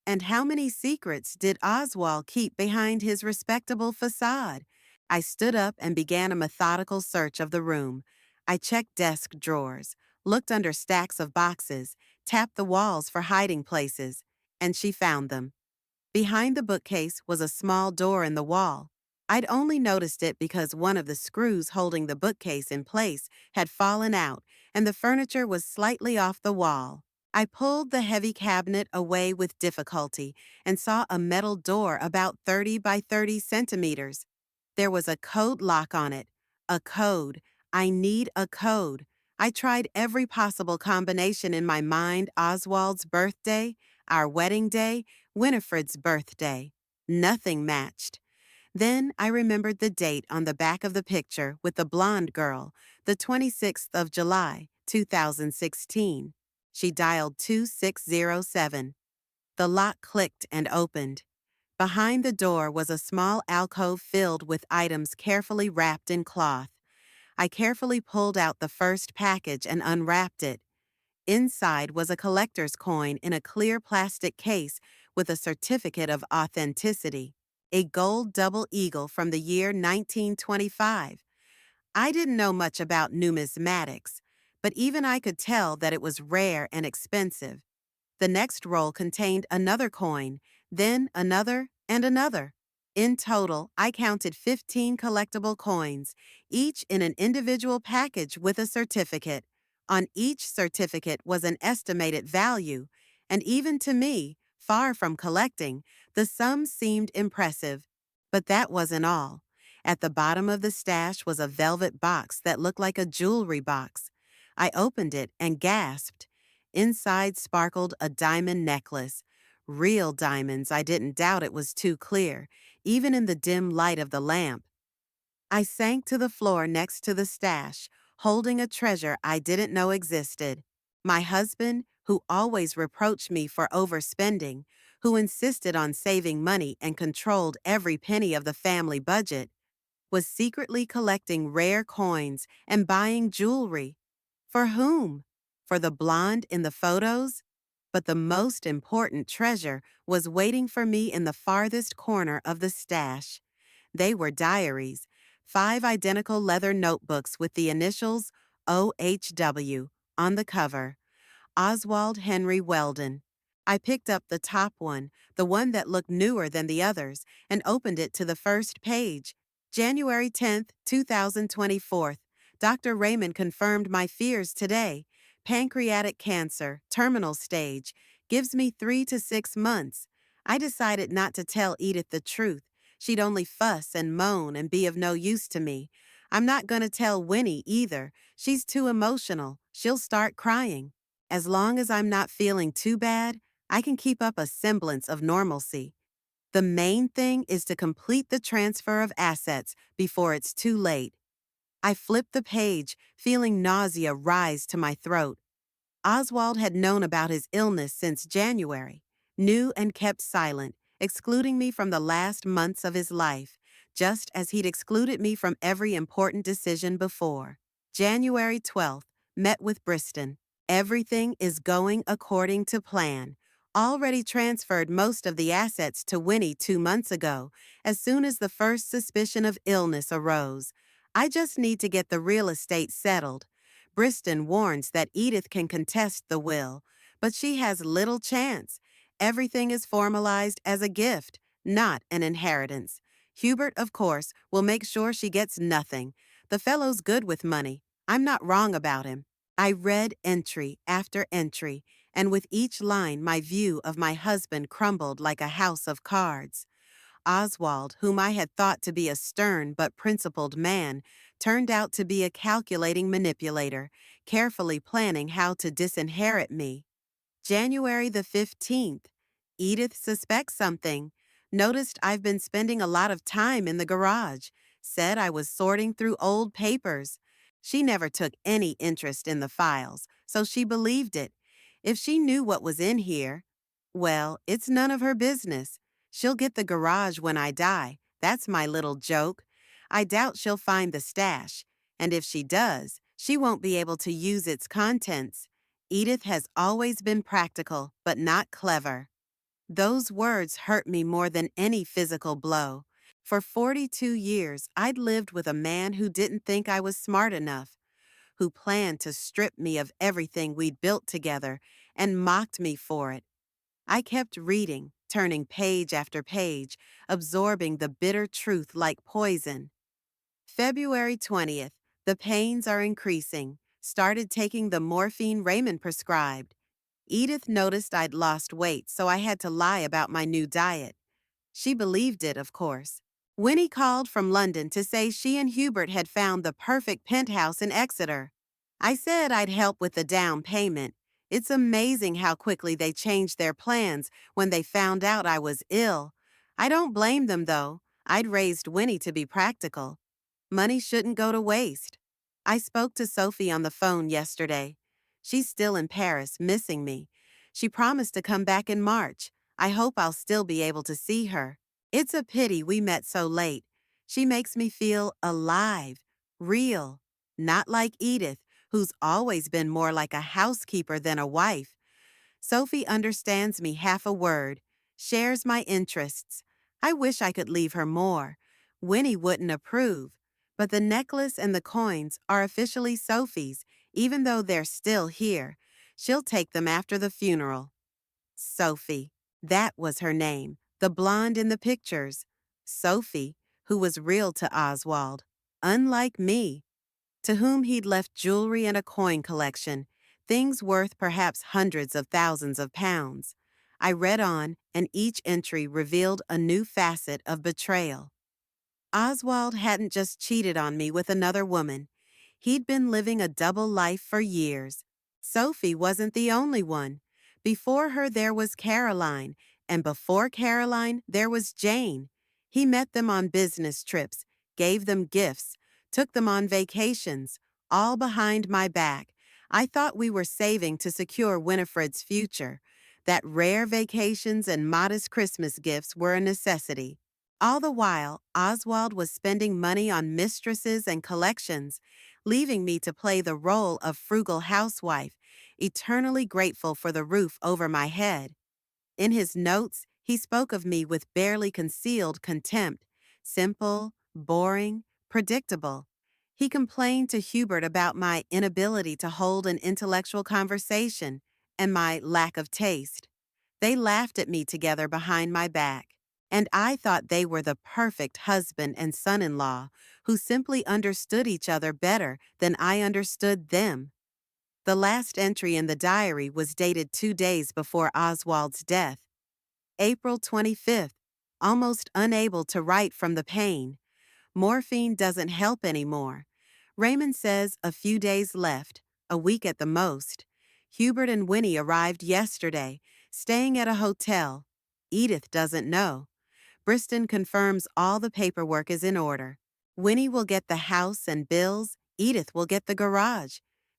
And how many secrets did Oswald keep behind his respectable facade? I stood up and began a methodical search of the room. I checked desk drawers, looked under stacks of boxes, tapped the walls for hiding places, and she found them. Behind the bookcase was a small door in the wall. I'd only noticed it because one of the screws holding the bookcase in place had fallen out and the furniture was slightly off the wall. I pulled the heavy cabinet away with difficulty and saw a metal door about 30 by 30 centimeters. There was a code lock on it. A code. I need a code. I tried every possible combination in my mind: Oswald's birthday, our wedding day, Winifred's birthday. Nothing matched. Then I remembered the date on the back of the picture with the blonde girl, the 26th of July, 2016. She dialed 2607. The lock clicked and opened. Behind the door was a small alcove filled with items carefully wrapped in cloth. I carefully pulled out the first package and unwrapped it. Inside was a collector's coin in a clear plastic case with a certificate of authenticity, a gold double eagle from the year 1925. I didn't know much about numismatics, but even I could tell that it was rare and expensive. The next roll contained another coin, then another and another. In total, I counted 15 collectible coins, each in an individual package with a certificate. On each certificate was an estimated value, and even to me, far from collecting, the sum seemed impressive. But that wasn't all. At the bottom of the stash was a velvet box that looked like a jewelry box. I opened it and gasped. Inside sparkled a diamond necklace. Real diamonds. I didn't doubt it was too clear, even in the dim light of the lamp. I sank to the floor next to the stash, holding a treasure I didn't know existed. My husband, who always reproached me for overspending, who insisted on saving money and controlled every penny of the family budget, was secretly collecting rare coins and buying jewelry. For whom? For the blonde in the photos? But the most important treasure was waiting for me in the farthest corner of the stash. They were diaries, 5 identical leather notebooks with the initials OHW on the cover. Oswald Henry Weldon. I picked up the top one, the one that looked newer than the others, and opened it to the first page. January 10th, 2024. Dr. Raymond confirmed my fears today. Pancreatic cancer, terminal stage, gives me 3 to 6 months. I decided not to tell Edith the truth. She'd only fuss and moan and be of no use to me. I'm not going to tell Winnie either. She's too emotional. She'll start crying. As long as I'm not feeling too bad, I can keep up a semblance of normalcy. The main thing is to complete the transfer of assets before it's too late. I flipped the page, feeling nausea rise to my throat. Oswald had known about his illness since January, knew and kept silent, excluding me from the last months of his life, just as he'd excluded me from every important decision before. January 12th, met with Briston. Everything is going according to plan. Already transferred most of the assets to Winnie 2 months ago, as soon as the first suspicion of illness arose. I just need to get the real estate settled. Briston warns that Edith can contest the will, but she has little chance. Everything is formalized as a gift, not an inheritance. Hubert, of course, will make sure she gets nothing. The fellow's good with money. I'm not wrong about him. I read entry after entry, and with each line my view of my husband crumbled like a house of cards. Oswald, whom I had thought to be a stern but principled man, turned out to be a calculating manipulator, carefully planning how to disinherit me. January the 15th. Edith suspects something. Noticed I've been spending a lot of time in the garage. Said I was sorting through old papers. She never took any interest in the files, so she believed it. If she knew what was in here, well, it's none of her business. She'll get the garage when I die. That's my little joke. I doubt she'll find the stash, and if she does, she won't be able to use its contents. Edith has always been practical, but not clever. Those words hurt me more than any physical blow. For 42 years, I'd lived with a man who didn't think I was smart enough, who planned to strip me of everything we'd built together and mocked me for it. I kept reading, turning page after page, absorbing the bitter truth like poison. February 20th, the pains are increasing. Started taking the morphine Raymond prescribed. Edith noticed I'd lost weight, so I had to lie about my new diet. She believed it, of course. Winnie called from London to say she and Hubert had found the perfect penthouse in Exeter. I said I'd help with the down payment. It's amazing how quickly they changed their plans when they found out I was ill. I don't blame them, though. I'd raised Winnie to be practical. Money shouldn't go to waste. I spoke to Sophie on the phone yesterday. She's still in Paris, missing me. She promised to come back in March. I hope I'll still be able to see her. It's a pity we met so late. She makes me feel alive, real, not like Edith, who's always been more like a housekeeper than a wife. Sophie understands me half a word, shares my interests. I wish I could leave her more. Winnie wouldn't approve. But the necklace and the coins are officially Sophie's, even though they're still here. She'll take them after the funeral. Sophie. That was her name, the blonde in the pictures. Sophie, who was real to Oswald. Unlike me, to whom he'd left jewelry and a coin collection, things worth perhaps hundreds of thousands of pounds. I read on, and each entry revealed a new facet of betrayal. Oswald hadn't just cheated on me with another woman. He'd been living a double life for years. Sophie wasn't the only one. Before her there was Caroline, and before Caroline there was Jane. He met them on business trips, gave them gifts, took them on vacations, all behind my back. I thought we were saving to secure Winifred's future, that rare vacations and modest Christmas gifts were a necessity. All the while, Oswald was spending money on mistresses and collections, leaving me to play the role of frugal housewife, eternally grateful for the roof over my head. In his notes, he spoke of me with barely concealed contempt, simple, boring, predictable. He complained to Hubert about my inability to hold an intellectual conversation and my lack of taste. They laughed at me together behind my back. And I thought they were the perfect husband and son-in-law who simply understood each other better than I understood them. The last entry in the diary was dated 2 days before Oswald's death. April 25th, almost unable to write from the pain. Morphine doesn't help anymore. Raymond says a few days left, a week at the most. Hubert and Winnie arrived yesterday, staying at a hotel. Edith doesn't know. Briston confirms all the paperwork is in order. Winnie will get the house and bills. Edith will get the garage.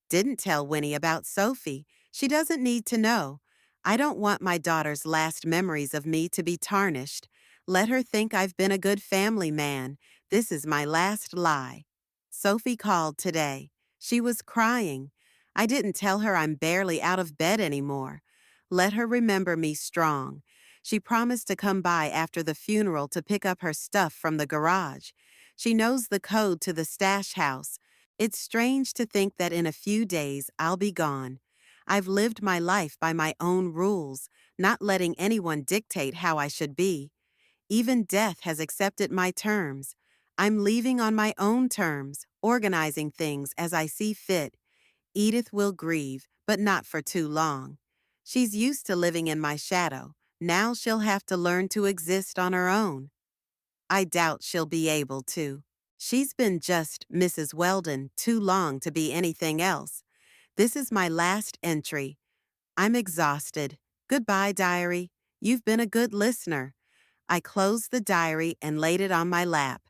Didn't tell Winnie about Sophie. She doesn't need to know. I don't want my daughter's last memories of me to be tarnished. Let her think I've been a good family man. This is my last lie. Sophie called today. She was crying. I didn't tell her I'm barely out of bed anymore. Let her remember me strong. She promised to come by after the funeral to pick up her stuff from the garage. She knows the code to the stash house. It's strange to think that in a few days I'll be gone. I've lived my life by my own rules, not letting anyone dictate how I should be. Even death has accepted my terms. I'm leaving on my own terms, organizing things as I see fit. Edith will grieve, but not for too long. She's used to living in my shadow. Now she'll have to learn to exist on her own. I doubt she'll be able to. She's been just Mrs. Weldon too long to be anything else. This is my last entry. I'm exhausted. Goodbye, diary. You've been a good listener. I closed the diary and laid it on my lap.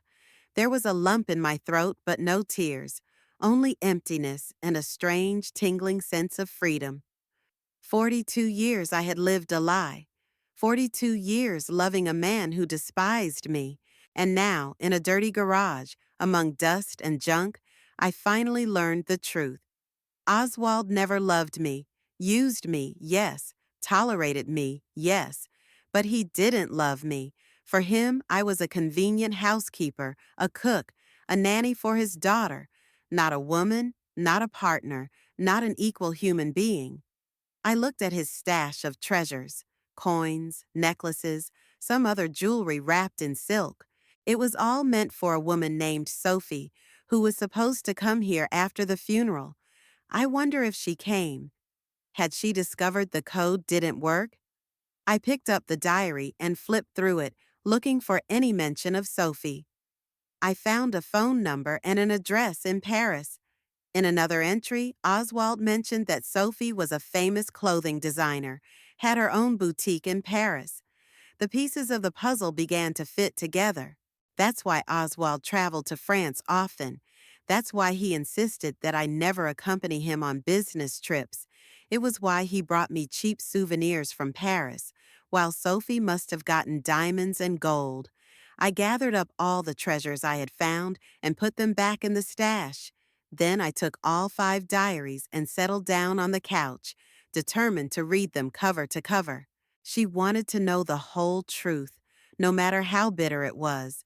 There was a lump in my throat, but no tears, only emptiness and a strange, tingling sense of freedom. 42 years I had lived a lie. 42 years loving a man who despised me. And now, in a dirty garage, among dust and junk, I finally learned the truth. Oswald never loved me, used me, yes, tolerated me, yes, But he didn't love me. For him, I was a convenient housekeeper, a cook, a nanny for his daughter, not a woman, not a partner, not an equal human being. I looked at his stash of treasures, coins, necklaces, some other jewelry wrapped in silk. It was all meant for a woman named Sophie, who was supposed to come here after the funeral. I wonder if she came. Had she discovered the code didn't work? I picked up the diary and flipped through it, looking for any mention of Sophie. I found a phone number and an address in Paris. In another entry, Oswald mentioned that Sophie was a famous clothing designer, had her own boutique in Paris. The pieces of the puzzle began to fit together. That's why Oswald traveled to France often. That's why he insisted that I never accompany him on business trips. It was why he brought me cheap souvenirs from Paris, while Sophie must have gotten diamonds and gold. I gathered up all the treasures I had found and put them back in the stash. Then I took all 5 diaries and settled down on the couch, determined to read them cover to cover. She wanted to know the whole truth, no matter how bitter it was.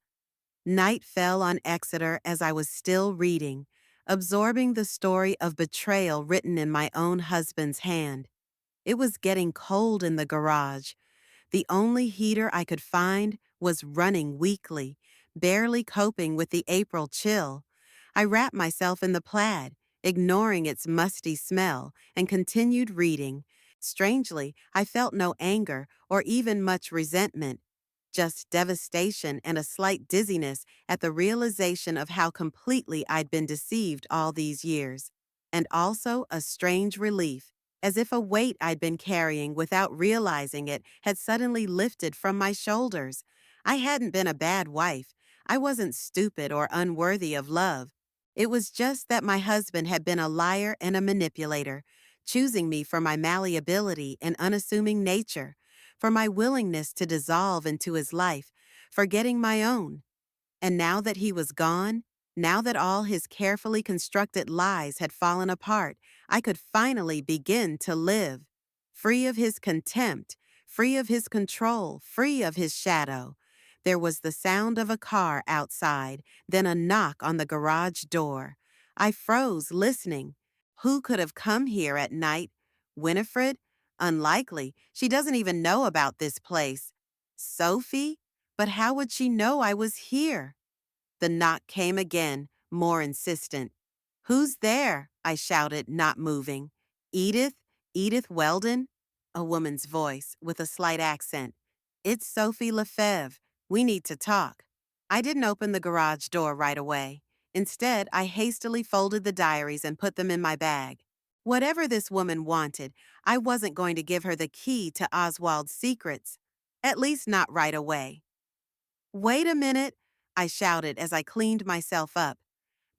Night fell on Exeter as I was still reading, absorbing the story of betrayal written in my own husband's hand. It was getting cold in the garage. The only heater I could find was running weakly, barely coping with the April chill. I wrapped myself in the plaid, ignoring its musty smell, and continued reading. Strangely, I felt no anger or even much resentment, just devastation and a slight dizziness at the realization of how completely I'd been deceived all these years, and also a strange relief, as if a weight I'd been carrying without realizing it had suddenly lifted from my shoulders. I hadn't been a bad wife. I wasn't stupid or unworthy of love. It was just that my husband had been a liar and a manipulator, choosing me for my malleability and unassuming nature, for my willingness to dissolve into his life, forgetting my own. And now that he was gone, now that all his carefully constructed lies had fallen apart, I could finally begin to live, free of his contempt, free of his control, free of his shadow. There was the sound of a car outside, then a knock on the garage door. I froze, listening. Who could have come here at night? Winifred? Unlikely. She doesn't even know about this place. Sophie? But how would she know I was here? The knock came again, more insistent. "Who's there?" I shouted, not moving. "Edith? Edith Weldon?" A woman's voice, with a slight accent. "It's Sophie Lefebvre. We need to talk." I didn't open the garage door right away. Instead, I hastily folded the diaries and put them in my bag. Whatever this woman wanted, I wasn't going to give her the key to Oswald's secrets. At least not right away. "Wait a minute," I shouted as I cleaned myself up.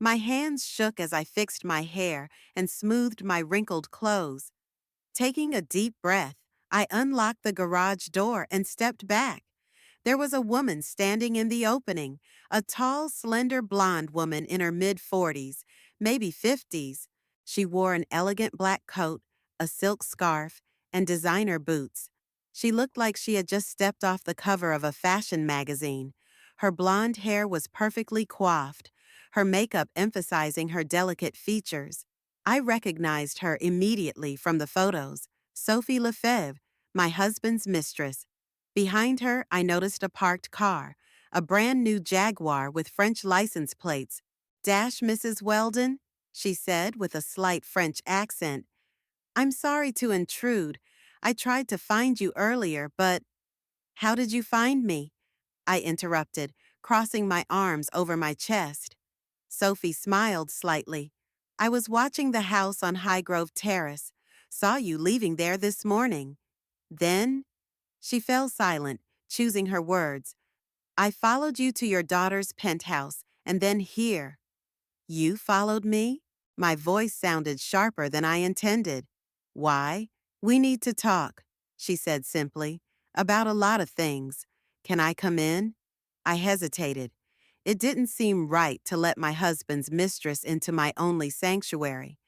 My hands shook as I fixed my hair and smoothed my wrinkled clothes. Taking a deep breath, I unlocked the garage door and stepped back. There was a woman standing in the opening, a tall, slender blonde woman in her mid-40s, maybe 50s. She wore an elegant black coat, a silk scarf, and designer boots. She looked like she had just stepped off the cover of a fashion magazine. Her blonde hair was perfectly coiffed, her makeup emphasizing her delicate features. I recognized her immediately from the photos. Sophie Lefebvre, my husband's mistress. Behind her, I noticed a parked car, a brand new Jaguar with French license plates. "Dash, Mrs. Weldon?" she said with a slight French accent. "I'm sorry to intrude. I tried to find you earlier, but—" "How did you find me?" I interrupted, crossing my arms over my chest. Sophie smiled slightly. "I was watching the house on Highgrove Terrace. Saw you leaving there this morning. Then—" She fell silent, choosing her words. "I followed you to your daughter's penthouse, and then here." "You followed me?" My voice sounded sharper than I intended. "Why?" "We need to talk," she said simply. "About a lot of things. Can I come in?" I hesitated. It didn't seem right to let my husband's mistress into my only sanctuary.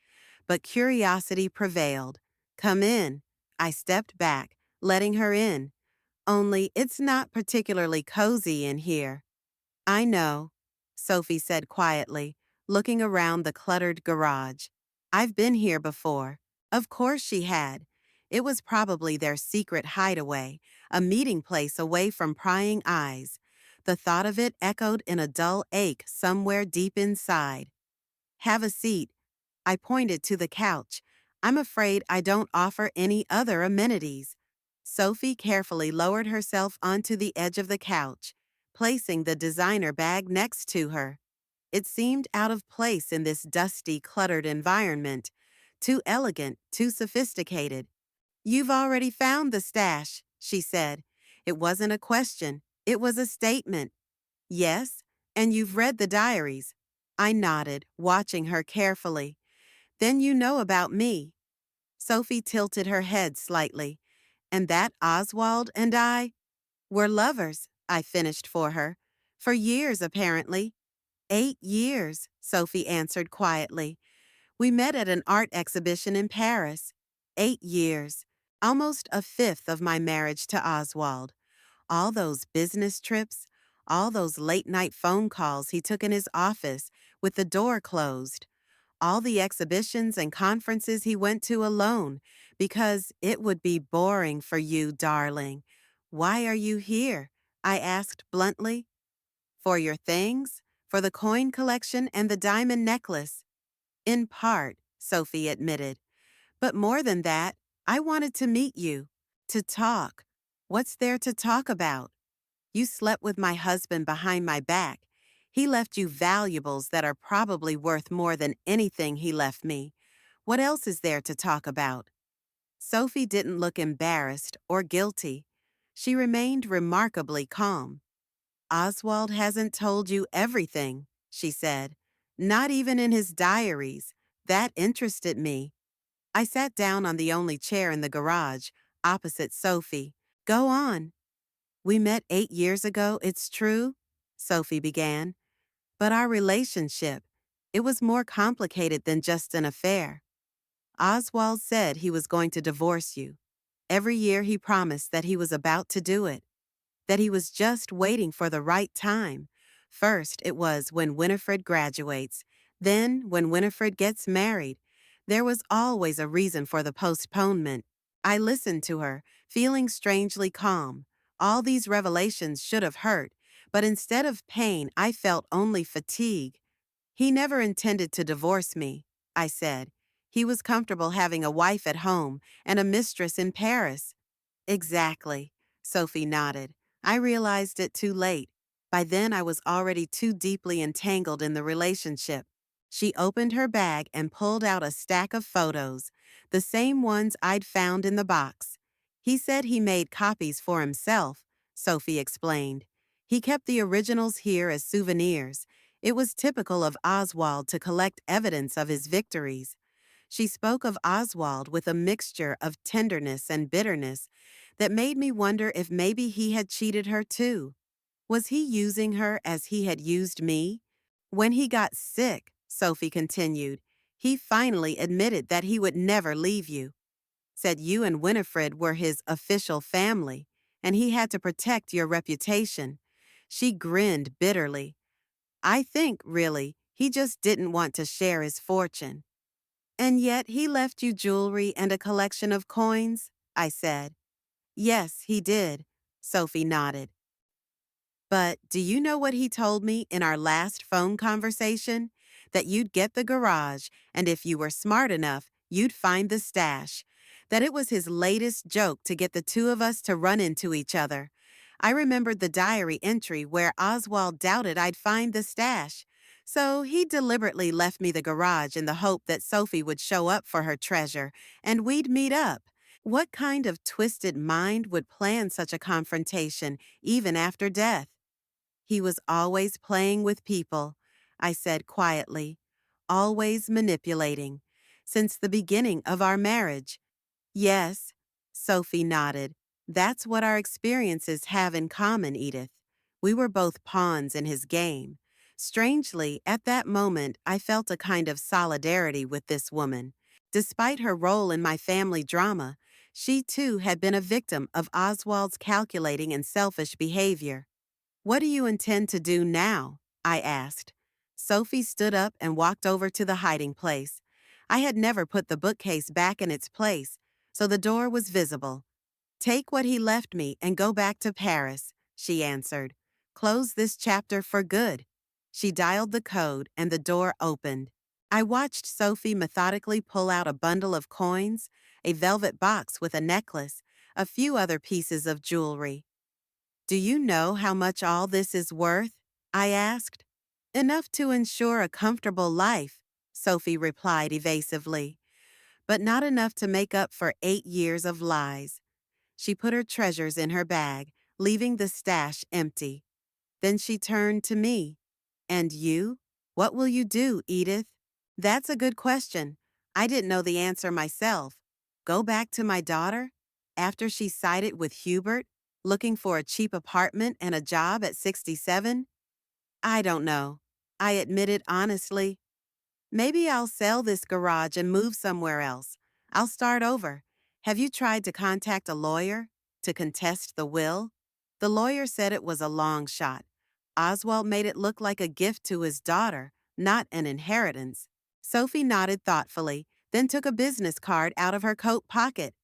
But curiosity prevailed. "Come in." I stepped back, letting her in. Only it's not particularly cozy in here. I know, Sophie said quietly, looking around the cluttered garage. I've been here before. Of course she had. It was probably their secret hideaway, a meeting place away from prying eyes. The thought of it echoed in a dull ache somewhere deep inside. Have a seat. I pointed to the couch. I'm afraid I don't offer any other amenities. Sophie carefully lowered herself onto the edge of the couch, placing the designer bag next to her. It seemed out of place in this dusty, cluttered environment. Too elegant, too sophisticated. You've already found the stash, she said. It wasn't a question. It was a statement. Yes, and you've read the diaries. I nodded, watching her carefully. Then you know about me. Sophie tilted her head slightly. And that Oswald and I were lovers, I finished for her. For years, apparently. 8 years, Sophie answered quietly. We met at an art exhibition in Paris. 8 years. Almost a fifth of my marriage to Oswald. All those business trips, all those late-night phone calls he took in his office with the door closed, all the exhibitions and conferences he went to alone because it would be boring for you, darling. Why are you here? I asked bluntly. For your things? For the coin collection and the diamond necklace? In part, Sophie admitted. But more than that, I wanted to meet you, to talk. What's there to talk about? You slept with my husband behind my back. He left you valuables that are probably worth more than anything he left me. What else is there to talk about? Sophie didn't look embarrassed or guilty. She remained remarkably calm. Oswald hasn't told you everything, she said. Not even in his diaries. That interested me. I sat down on the only chair in the garage, opposite Sophie. Go on. We met 8 years ago, it's true, Sophie began. But our relationship, it was more complicated than just an affair. Oswald said he was going to divorce you. Every year he promised that he was about to do it, that he was just waiting for the right time. First, it was when Winifred graduates, then when Winifred gets married. There was always a reason for the postponement. I listened to her, feeling strangely calm. All these revelations should have hurt, but instead of pain, I felt only fatigue. He never intended to divorce me, I said. He was comfortable having a wife at home and a mistress in Paris. Exactly, Sophie nodded. I realized it too late. By then, I was already too deeply entangled in the relationship. She opened her bag and pulled out a stack of photos, the same ones I'd found in the box. He said he made copies for himself, Sophie explained. He kept the originals here as souvenirs. It was typical of Oswald to collect evidence of his victories. She spoke of Oswald with a mixture of tenderness and bitterness that made me wonder if maybe he had cheated her too. Was he using her as he had used me? When he got sick, Sophie continued, he finally admitted that he would never leave you. Said you and Winifred were his official family, and he had to protect your reputation. She grinned bitterly. I think, really, he just didn't want to share his fortune. And yet he left you jewelry and a collection of coins, I said. Yes, he did, Sophie nodded. But do you know what he told me in our last phone conversation? That you'd get the garage, and if you were smart enough, you'd find the stash. That it was his latest joke to get the two of us to run into each other. I remembered the diary entry where Oswald doubted I'd find the stash. So he deliberately left me the garage in the hope that Sophie would show up for her treasure, and we'd meet up. What kind of twisted mind would plan such a confrontation, even after death? He was always playing with people, I said quietly, always manipulating, since the beginning of our marriage. Yes, Sophie nodded. That's what our experiences have in common, Edith. We were both pawns in his game. Strangely, at that moment, I felt a kind of solidarity with this woman. Despite her role in my family drama, She too had been a victim of Oswald's calculating and selfish behavior. "What do you intend to do now?" I asked. Sophie stood up and walked over to the hiding place. I had never put the bookcase back in its place, so the door was visible. "Take what he left me and go back to Paris," she answered. "Close this chapter for good." She dialed the code and the door opened. I watched Sophie methodically pull out a bundle of coins, a velvet box with a necklace, a few other pieces of jewelry. "Do you know how much all this is worth?" I asked. "Enough to ensure a comfortable life," Sophie replied evasively, "but not enough to make up for 8 years of lies." She put her treasures in her bag, leaving the stash empty. Then she turned to me. "And you? What will you do, Edith?" "That's a good question. I didn't know the answer myself. Go back to my daughter? After she sided with Hubert, looking for a cheap apartment and a job at 67? I don't know," I admitted honestly. "Maybe I'll sell this garage and move somewhere else. I'll start over. Have you tried to contact a lawyer to contest the will?" The lawyer said it was a long shot. Oswald made it look like a gift to his daughter, not an inheritance. Sophie nodded thoughtfully, then took a business card out of her coat pocket.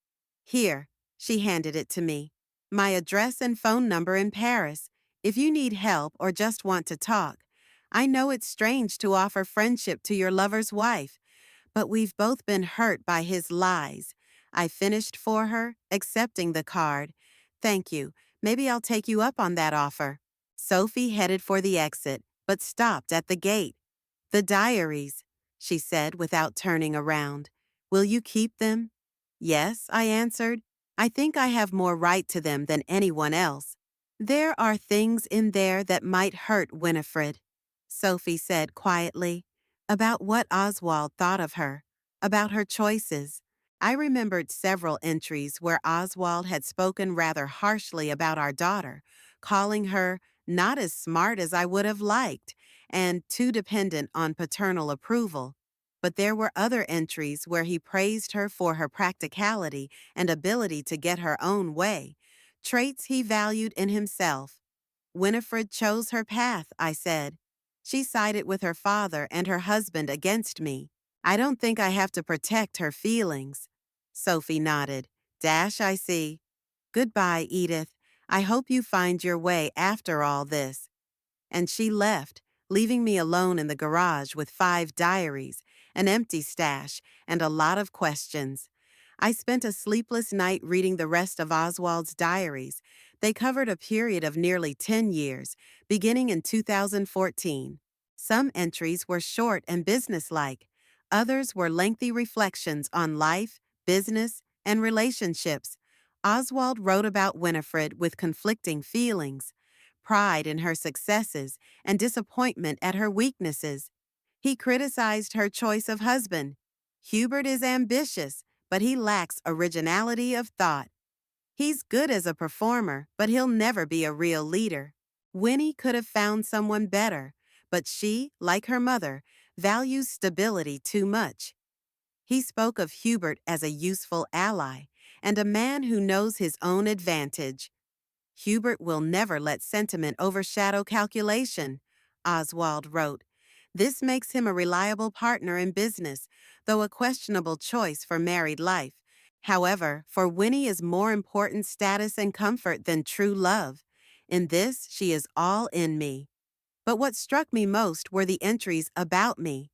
"Here," she handed it to me. "My address and phone number in Paris, if you need help or just want to talk. I know it's strange to offer friendship to your lover's wife, but we've both been hurt by his lies." I finished for her, accepting the card. "Thank you. Maybe I'll take you up on that offer." Sophie headed for the exit, but stopped at the gate. "The diaries," she said without turning around. "Will you keep them?" "Yes," I answered. "I think I have more right to them than anyone else." "There are things in there that might hurt Winifred," Sophie said quietly, "about what Oswald thought of her, about her choices." I remembered several entries where Oswald had spoken rather harshly about our daughter, calling her not as smart as I would have liked and too dependent on paternal approval. But there were other entries where he praised her for her practicality and ability to get her own way, traits he valued in himself. "Winifred chose her path," I said. "She sided with her father and her husband against me. I don't think I have to protect her feelings." Sophie nodded. "Dash, I see. Goodbye, Edith. I hope you find your way after all this." And she left, leaving me alone in the garage with 5 diaries, an empty stash, and a lot of questions. I spent a sleepless night reading the rest of Oswald's diaries. They covered a period of nearly 10 years, beginning in 2014. Some entries were short and businesslike. Others were lengthy reflections on life, business, and relationships. Oswald wrote about Winifred with conflicting feelings, pride in her successes and disappointment at her weaknesses. He criticized her choice of husband. "Hubert is ambitious, but he lacks originality of thought. He's good as a performer, but he'll never be a real leader. Winnie could have found someone better, but she, like her mother, values stability too much." He spoke of Hubert as a useful ally and a man who knows his own advantage. "Hubert will never let sentiment overshadow calculation," Oswald wrote. "This makes him a reliable partner in business, though a questionable choice for married life. However, for Winnie is more important status and comfort than true love. In this, she is all in me." But what struck me most were the entries about me.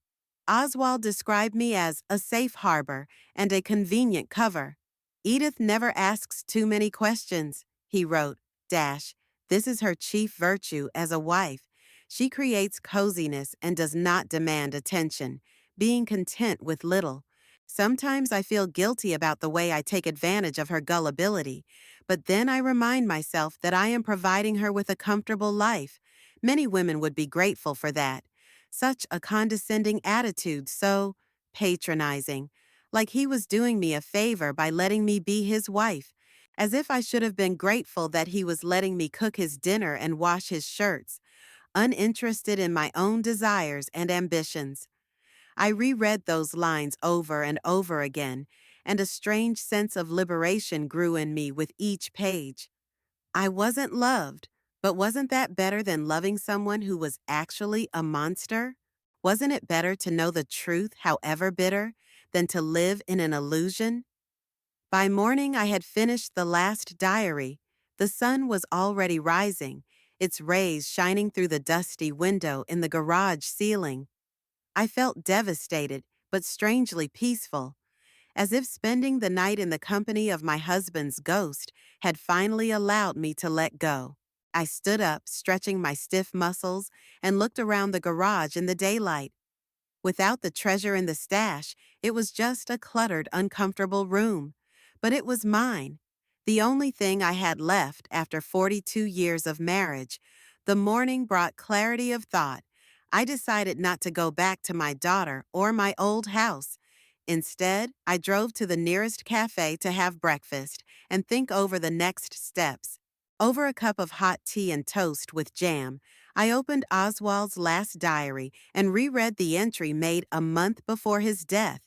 Oswald described me as a safe harbor and a convenient cover. "Edith never asks too many questions," he wrote. Dash, "This is her chief virtue as a wife. She creates coziness and does not demand attention, being content with little. Sometimes I feel guilty about the way I take advantage of her gullibility, but then I remind myself that I am providing her with a comfortable life. Many women would be grateful for that. Such a condescending attitude, so patronizing, like he was doing me a favor by letting me be his wife, as if I should have been grateful that he was letting me cook his dinner and wash his shirts, uninterested in my own desires and ambitions." I reread those lines over and over again, and a strange sense of liberation grew in me with each page. I wasn't loved, but wasn't that better than loving someone who was actually a monster? Wasn't it better to know the truth, however bitter, than to live in an illusion? By morning, I had finished the last diary. The sun was already rising, its rays shining through the dusty window in the garage ceiling. I felt devastated, but strangely peaceful, as if spending the night in the company of my husband's ghost had finally allowed me to let go. I stood up, stretching my stiff muscles, and looked around the garage in the daylight. Without the treasure in the stash, it was just a cluttered, uncomfortable room. But it was mine, the only thing I had left after 42 years of marriage. The morning brought clarity of thought. I decided not to go back to my daughter or my old house. Instead, I drove to the nearest cafe to have breakfast and think over the next steps. Over a cup of hot tea and toast with jam, I opened Oswald's last diary and reread the entry made a month before his death.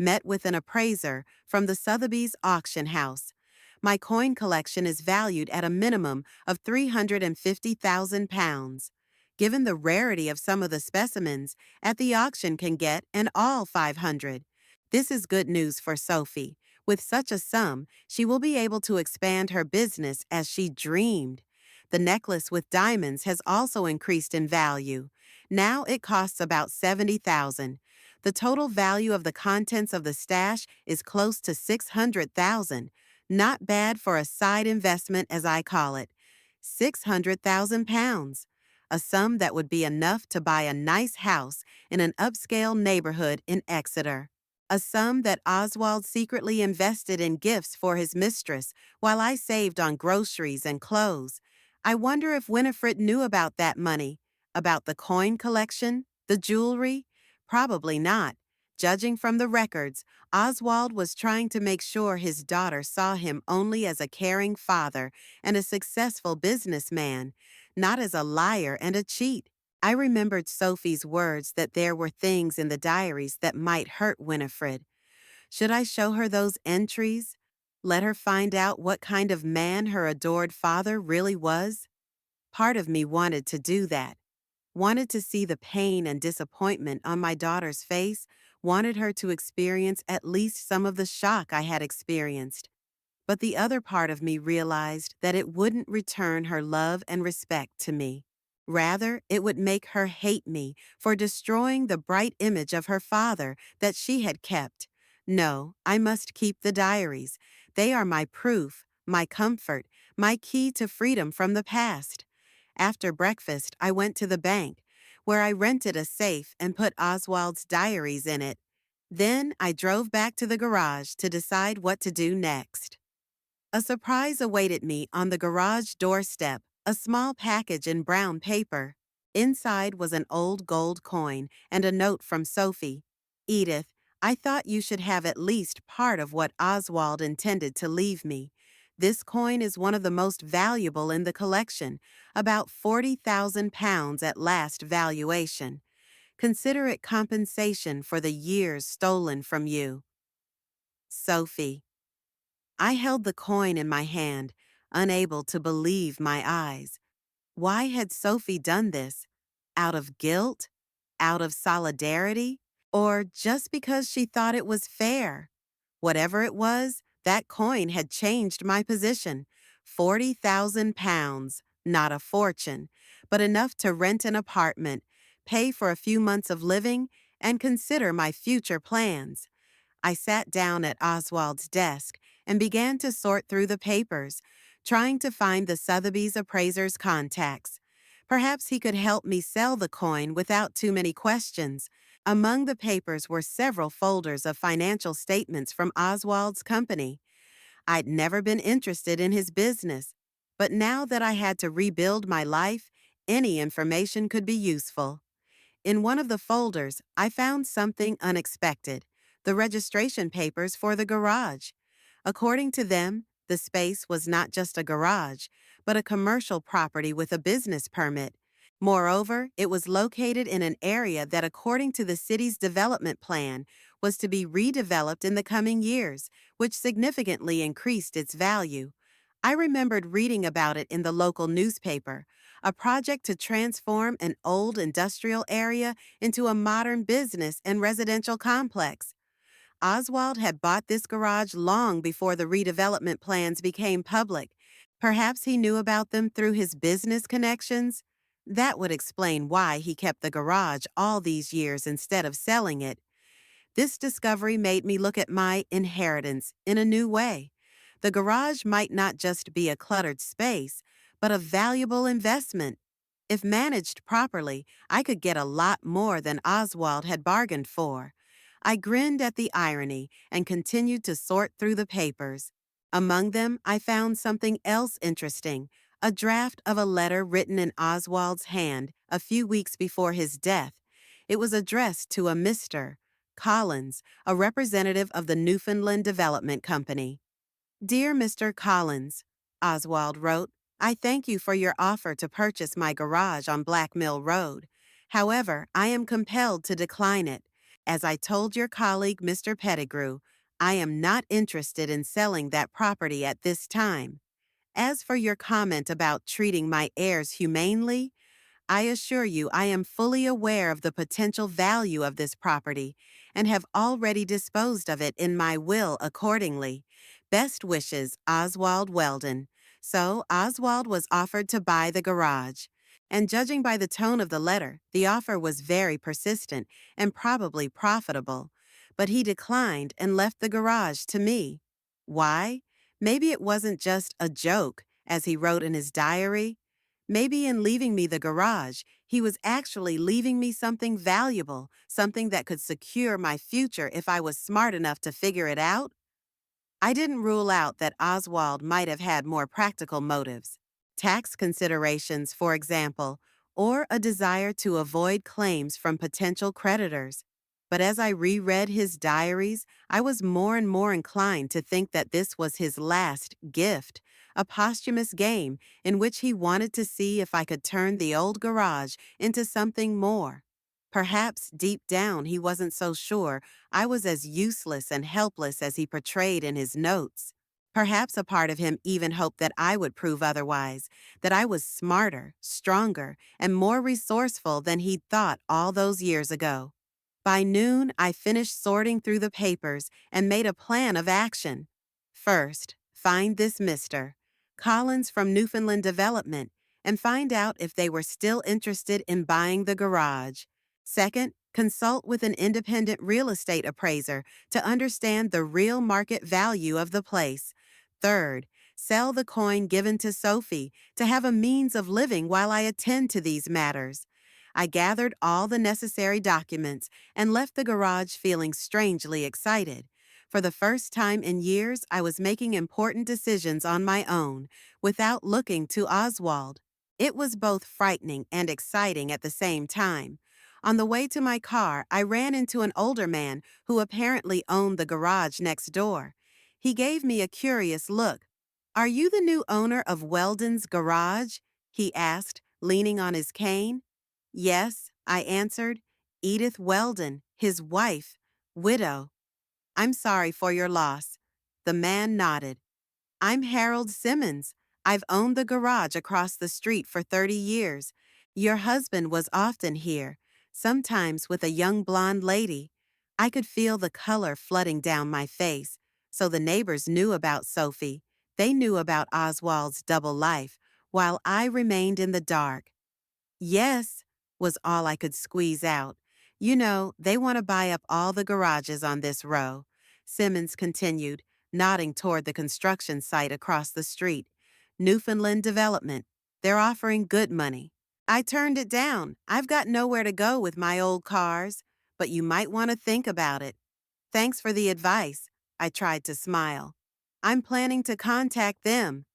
Met with an appraiser from the Sotheby's auction house. My coin collection is valued at a minimum of £350,000. Given the rarity of some of the specimens, at the auction can get an all 500. This is good news for Sophie. With such a sum, she will be able to expand her business as she dreamed. The necklace with diamonds has also increased in value. Now it costs about $70,000. The total value of the contents of the stash is close to $600,000. Not bad for a side investment, as I call it. £600,000. A sum that would be enough to buy a nice house in an upscale neighborhood in Exeter. A sum that Oswald secretly invested in gifts for his mistress while I saved on groceries and clothes. I wonder if Winifred knew about that money, about the coin collection, the jewelry? Probably not. Judging from the records, Oswald was trying to make sure his daughter saw him only as a caring father and a successful businessman, not as a liar and a cheat. I remembered Sophie's words that there were things in the diaries that might hurt Winifred. Should I show her those entries? Let her find out what kind of man her adored father really was? Part of me wanted to do that. Wanted to see the pain and disappointment on my daughter's face, wanted her to experience at least some of the shock I had experienced. But the other part of me realized that it wouldn't return her love and respect to me. Rather, it would make her hate me for destroying the bright image of her father that she had kept. No, I must keep the diaries. They are my proof, my comfort, my key to freedom from the past. After breakfast, I went to the bank, where I rented a safe and put Oswald's diaries in it. Then I drove back to the garage to decide what to do next. A surprise awaited me on the garage doorstep, a small package in brown paper. Inside was an old gold coin and a note from Sophie. Edith, I thought you should have at least part of what Oswald intended to leave me. This coin is one of the most valuable in the collection, about £40,000 at last valuation. Consider it compensation for the years stolen from you. Sophie. I held the coin in my hand, unable to believe my eyes. Why had Sophie done this? Out of guilt? Out of solidarity? Or just because she thought it was fair? Whatever it was, that coin had changed my position. £40,000, not a fortune, but enough to rent an apartment, pay for a few months of living, and consider my future plans. I sat down at Oswald's desk and began to sort through the papers, trying to find the Sotheby's appraiser's contacts. Perhaps he could help me sell the coin without too many questions. Among the papers were several folders of financial statements from Oswald's company. I'd never been interested in his business, but now that I had to rebuild my life, any information could be useful. In one of the folders, I found something unexpected: the registration papers for the garage. According to them, the space was not just a garage, but a commercial property with a business permit. Moreover, it was located in an area that, according to the city's development plan, was to be redeveloped in the coming years, which significantly increased its value. I remembered reading about it in the local newspaper, a project to transform an old industrial area into a modern business and residential complex. Oswald had bought this garage long before the redevelopment plans became public. Perhaps he knew about them through his business connections? That would explain why he kept the garage all these years instead of selling it. This discovery made me look at my inheritance in a new way. The garage might not just be a cluttered space, but a valuable investment. If managed properly, I could get a lot more than Oswald had bargained for. I grinned at the irony and continued to sort through the papers. Among them, I found something else interesting, a draft of a letter written in Oswald's hand a few weeks before his death. It was addressed to a Mr. Collins, a representative of the Newfoundland Development Company. Dear Mr. Collins, Oswald wrote, I thank you for your offer to purchase my garage on Black Mill Road. However, I am compelled to decline it. As I told your colleague Mr. Pettigrew, I am not interested in selling that property at this time. As for your comment about treating my heirs humanely, I assure you I am fully aware of the potential value of this property and have already disposed of it in my will accordingly. Best wishes, Oswald Weldon. So, Oswald was offered to buy the garage. And judging by the tone of the letter, the offer was very persistent and probably profitable. But he declined and left the garage to me. Why? Maybe it wasn't just a joke, as he wrote in his diary. Maybe in leaving me the garage, he was actually leaving me something valuable, something that could secure my future if I was smart enough to figure it out. I didn't rule out that Oswald might have had more practical motives. Tax considerations, for example, or a desire to avoid claims from potential creditors. But as I reread his diaries, I was more and more inclined to think that this was his last gift, a posthumous game in which he wanted to see if I could turn the old garage into something more. Perhaps deep down he wasn't so sure I was as useless and helpless as he portrayed in his notes. Perhaps a part of him even hoped that I would prove otherwise, that I was smarter, stronger, and more resourceful than he'd thought all those years ago. By noon, I finished sorting through the papers and made a plan of action. First, find this Mr. Collins from Newfoundland Development and find out if they were still interested in buying the garage. Second, consult with an independent real estate appraiser to understand the real market value of the place. Third, sell the coin given to Sophie to have a means of living while I attend to these matters. I gathered all the necessary documents and left the garage feeling strangely excited. For the first time in years, I was making important decisions on my own, without looking to Oswald. It was both frightening and exciting at the same time. On the way to my car, I ran into an older man who apparently owned the garage next door. He gave me a curious look. Are you the new owner of Weldon's Garage? He asked, leaning on his cane. Yes, I answered. Edith Weldon, his wife, widow. I'm sorry for your loss. The man nodded. I'm Harold Simmons. I've owned the garage across the street for 30 years. Your husband was often here, sometimes with a young blonde lady. I could feel the color flooding down my face. So the neighbors knew about Sophie. They knew about Oswald's double life, while I remained in the dark. Yes, was all I could squeeze out. You know, they want to buy up all the garages on this row, Simmons continued, nodding toward the construction site across the street. Newfoundland Development. They're offering good money. I turned it down. I've got nowhere to go with my old cars, but you might want to think about it. Thanks for the advice. I tried to smile. I'm planning to contact them.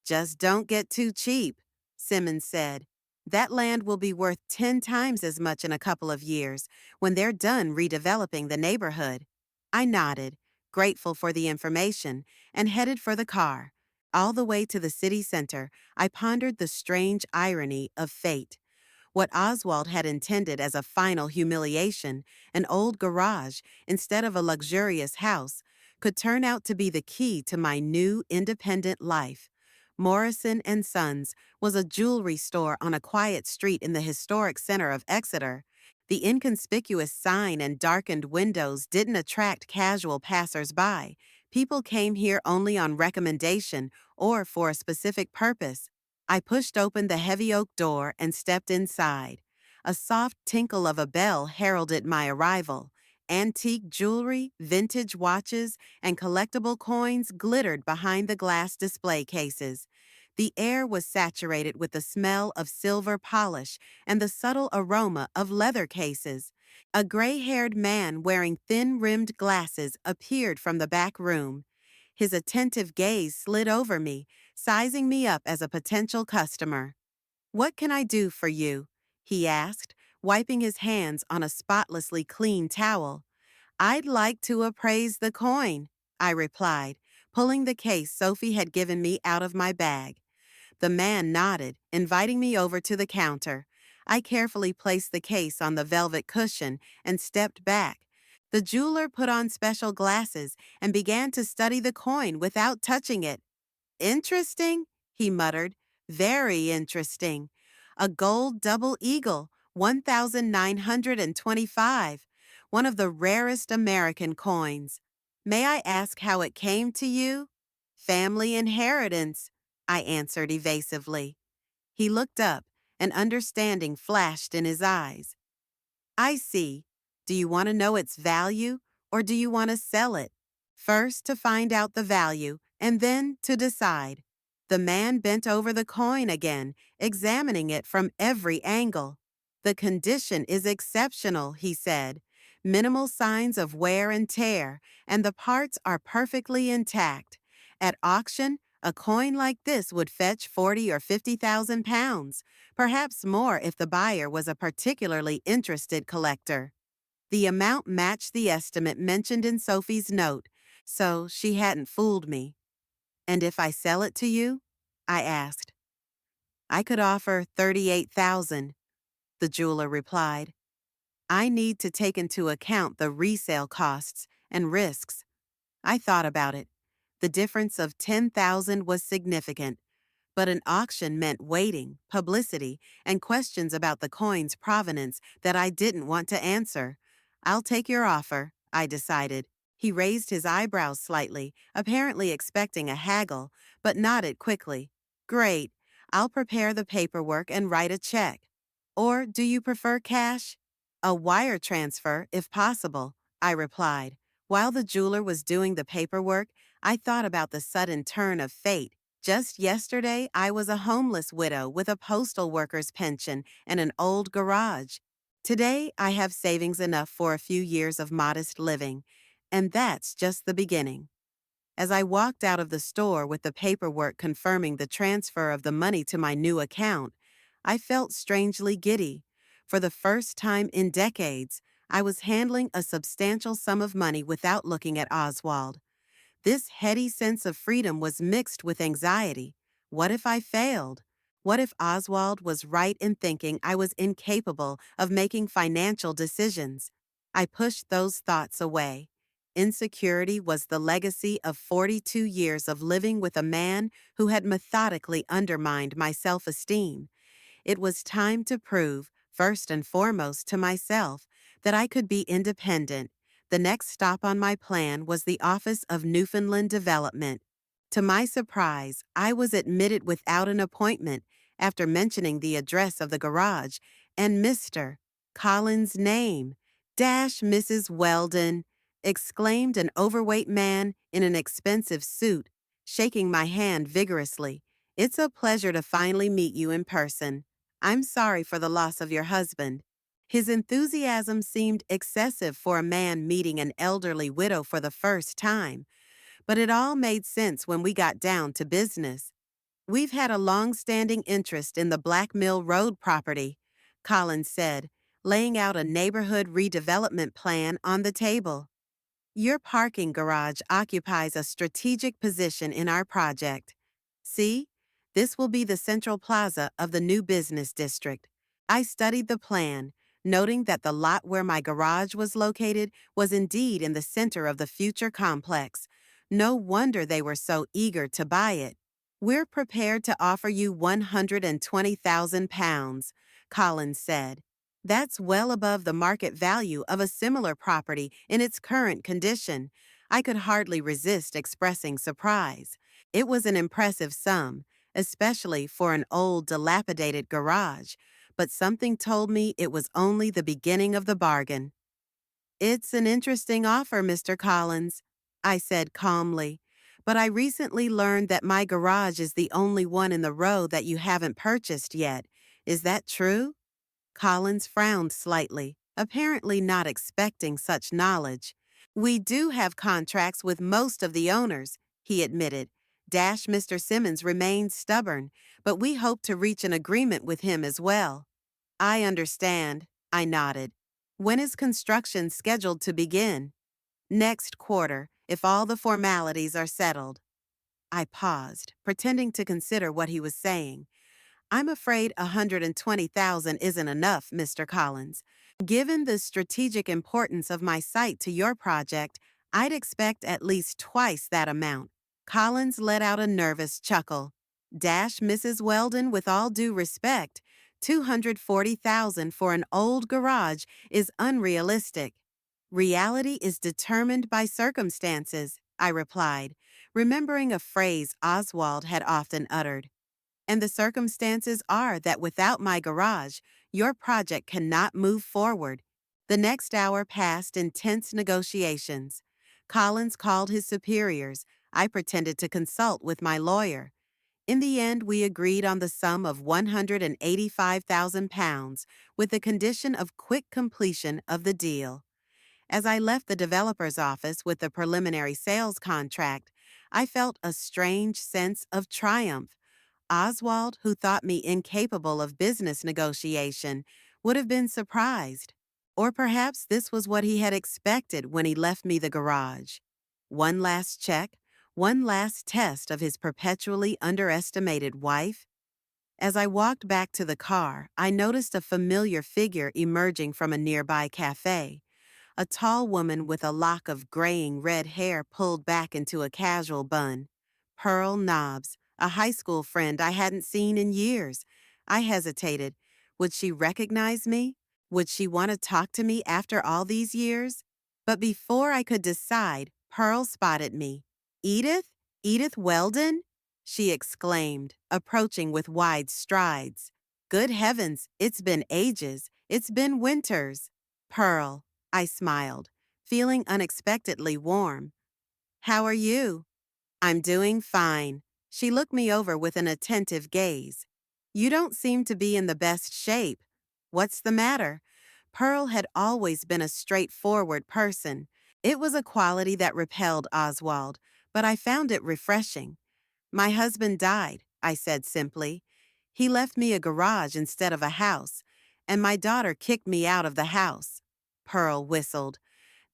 Just don't get too cheap, Simmons said. That land will be worth 10 times as much in a couple of years when they're done redeveloping the neighborhood. I nodded, grateful for the information, and headed for the car. All the way to the city center, I pondered the strange irony of fate. What Oswald had intended as a final humiliation, an old garage, instead of a luxurious house, could turn out to be the key to my new independent life. Morrison and Sons was a jewelry store on a quiet street in the historic center of Exeter. The inconspicuous sign and darkened windows didn't attract casual passers-by. People came here only on recommendation or for a specific purpose. I pushed open the heavy oak door and stepped inside. A soft tinkle of a bell heralded my arrival. Antique jewelry, vintage watches, and collectible coins glittered behind the glass display cases. The air was saturated with the smell of silver polish and the subtle aroma of leather cases. A gray-haired man wearing thin-rimmed glasses appeared from the back room. His attentive gaze slid over me, sizing me up as a potential customer. "What can I do for you?" he asked, wiping his hands on a spotlessly clean towel. "I'd like to appraise the coin," I replied, pulling the case Sophie had given me out of my bag. The man nodded, inviting me over to the counter. I carefully placed the case on the velvet cushion and stepped back. The jeweler put on special glasses and began to study the coin without touching it. "Interesting," he muttered. "Very interesting. A gold double eagle, 1,925, one of the rarest American coins. May I ask how it came to you?" "Family inheritance," I answered evasively. He looked up, and understanding flashed in his eyes. "I see. Do you want to know its value, or do you want to sell it?" "First to find out the value, and then to decide." The man bent over the coin again, examining it from every angle. "The condition is exceptional," he said. "Minimal signs of wear and tear, and the parts are perfectly intact. At auction, a coin like this would fetch 40 or 50,000 pounds, perhaps more if the buyer was a particularly interested collector." The amount matched the estimate mentioned in Sophie's note, so she hadn't fooled me. "And if I sell it to you?" I asked. "I could offer 38,000, the jeweler replied. "I need to take into account the resale costs and risks." I thought about it. The difference of 10,000 was significant, but an auction meant waiting, publicity, and questions about the coin's provenance that I didn't want to answer. "I'll take your offer," I decided. He raised his eyebrows slightly, apparently expecting a haggle, but nodded quickly. "Great. I'll prepare the paperwork and write a check." "Or do you prefer cash?" "A wire transfer, if possible," I replied. While the jeweler was doing the paperwork, I thought about the sudden turn of fate. Just yesterday, I was a homeless widow with a postal worker's pension and an old garage. Today, I have savings enough for a few years of modest living, and that's just the beginning. As I walked out of the store with the paperwork confirming the transfer of the money to my new account, I felt strangely giddy. For the first time in decades, I was handling a substantial sum of money without looking at Oswald. This heady sense of freedom was mixed with anxiety. What if I failed? What if Oswald was right in thinking I was incapable of making financial decisions? I pushed those thoughts away. Insecurity was the legacy of 42 years of living with a man who had methodically undermined my self-esteem. It was time to prove, first and foremost to myself, that I could be independent. The next stop on my plan was the Office of Newfoundland Development. To my surprise, I was admitted without an appointment after mentioning the address of the garage and Mr. Collins' name. "Dash Mrs. Weldon," exclaimed an overweight man in an expensive suit, shaking my hand vigorously. "It's a pleasure to finally meet you in person. I'm sorry for the loss of your husband." His enthusiasm seemed excessive for a man meeting an elderly widow for the first time, but it all made sense when we got down to business. "We've had a long-standing interest in the Black Mill Road property," Collins said, laying out a neighborhood redevelopment plan on the table. "Your parking garage occupies a strategic position in our project. See, this will be the central plaza of the new business district. I studied the plan, noting that the lot where my garage was located was indeed in the center of the future complex. No wonder they were so eager to buy it. We're prepared to offer you £120,000, Collins said. That's well above the market value of a similar property in its current condition. I could hardly resist expressing surprise. It was an impressive sum, especially for an old, dilapidated garage, but something told me it was only the beginning of the bargain. It's an interesting offer, Mr. Collins, I said calmly, but I recently learned that my garage is the only one in the row that you haven't purchased yet. Is that true? Collins frowned slightly, apparently not expecting such knowledge. We do have contracts with most of the owners, he admitted. Mr. Simmons remains stubborn, but we hope to reach an agreement with him as well. I understand, I nodded. When is construction scheduled to begin? Next quarter, if all the formalities are settled. I paused, pretending to consider what he was saying. I'm afraid 120,000 isn't enough, Mr. Collins. Given the strategic importance of my site to your project, I'd expect at least twice that amount. Collins let out a nervous chuckle. Mrs. Weldon, with all due respect, 240,000 for an old garage is unrealistic. Reality is determined by circumstances, I replied, remembering a phrase Oswald had often uttered. And the circumstances are that without my garage, your project cannot move forward. The next hour passed in tense negotiations. Collins called his superiors. I pretended to consult with my lawyer. In the end, we agreed on the sum of £185,000 with the condition of quick completion of the deal. As I left the developer's office with the preliminary sales contract, I felt a strange sense of triumph. Oswald, who thought me incapable of business negotiation, would have been surprised. Or perhaps this was what he had expected when he left me the garage. One last check, one last test of his perpetually underestimated wife. As I walked back to the car, I noticed a familiar figure emerging from a nearby cafe. A tall woman with a lock of graying red hair pulled back into a casual bun. Pearl Knobs, a high school friend I hadn't seen in years. I hesitated. Would she recognize me? Would she want to talk to me after all these years? But before I could decide, Pearl spotted me. Edith? Edith Weldon? She exclaimed, approaching with wide strides. Good heavens, it's been ages. It's been winters. Pearl, I smiled, feeling unexpectedly warm. How are you? I'm doing fine. She looked me over with an attentive gaze. You don't seem to be in the best shape. What's the matter? Pearl had always been a straightforward person. It was a quality that repelled Oswald, but I found it refreshing. My husband died, I said simply. He left me a garage instead of a house, and my daughter kicked me out of the house. Pearl whistled.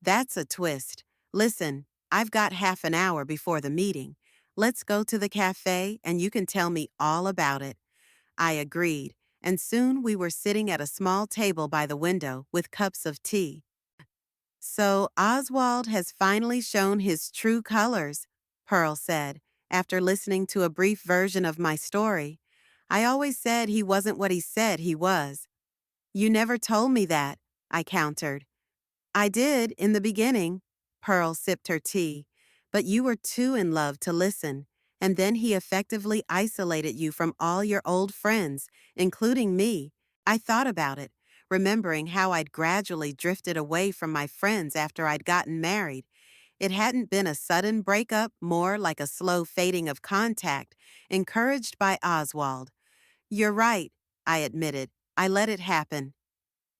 That's a twist. Listen, I've got half an hour before the meeting. Let's go to the cafe and you can tell me all about it. I agreed, and soon we were sitting at a small table by the window with cups of tea. So Oswald has finally shown his true colors, Pearl said, after listening to a brief version of my story. I always said he wasn't what he said he was. You never told me that, I countered. I did in the beginning. Pearl sipped her tea. But you were too in love to listen, and then he effectively isolated you from all your old friends, including me. I thought about it, remembering how I'd gradually drifted away from my friends after I'd gotten married. It hadn't been a sudden breakup, more like a slow fading of contact, encouraged by Oswald. You're right, I admitted. I let it happen.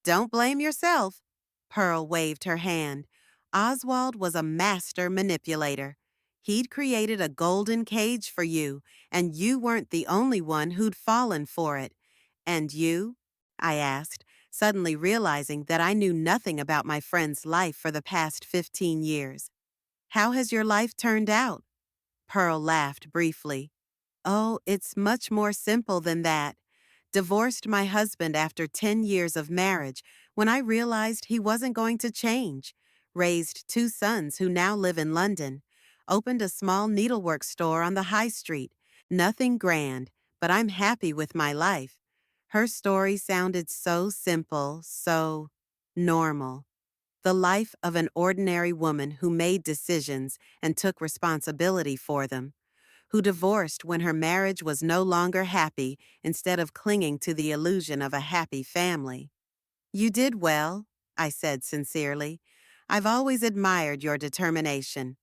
Don't blame yourself. Pearl waved her hand. Oswald was a master manipulator. He'd created a golden cage for you, and you weren't the only one who'd fallen for it. And you? I asked, suddenly realizing that I knew nothing about my friend's life for the past 15 years. How has your life turned out? Pearl laughed briefly. Oh, it's much more simple than that. Divorced my husband after 10 years of marriage when I realized he wasn't going to change. Raised two sons who now live in London. Opened a small needlework store on the high street. Nothing grand, but I'm happy with my life. Her story sounded so simple, so normal. The life of an ordinary woman who made decisions and took responsibility for them, who divorced when her marriage was no longer happy instead of clinging to the illusion of a happy family. You did well, I said sincerely. I've always admired your determination.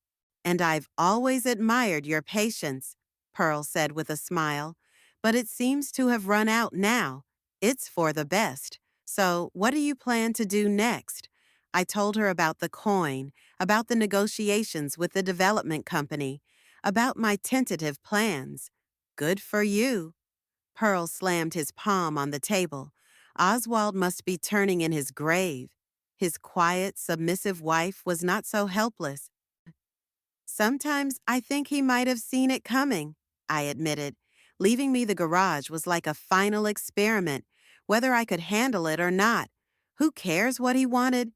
And I've always admired your patience, Pearl said with a smile. But it seems to have run out now. It's for the best. So, what do you plan to do next? I told her about the coin, about the negotiations with the development company, about my tentative plans. Good for you. Pearl slammed his palm on the table. Oswald must be turning in his grave. His quiet, submissive wife was not so helpless. Sometimes I think he might have seen it coming, I admitted. Leaving me the garage was like a final experiment, whether I could handle it or not. Who cares what he wanted?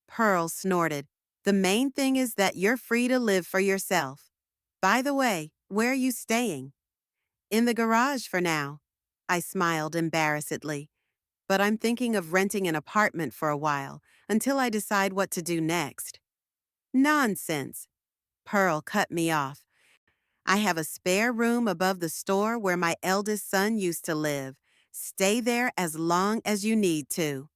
Pearl snorted. The main thing is that you're free to live for yourself. By the way, where are you staying? In the garage for now. I smiled embarrassedly. But I'm thinking of renting an apartment for a while, until I decide what to do next. Nonsense. Pearl cut me off. I have a spare room above the store where my eldest son used to live. Stay there as long as you need to.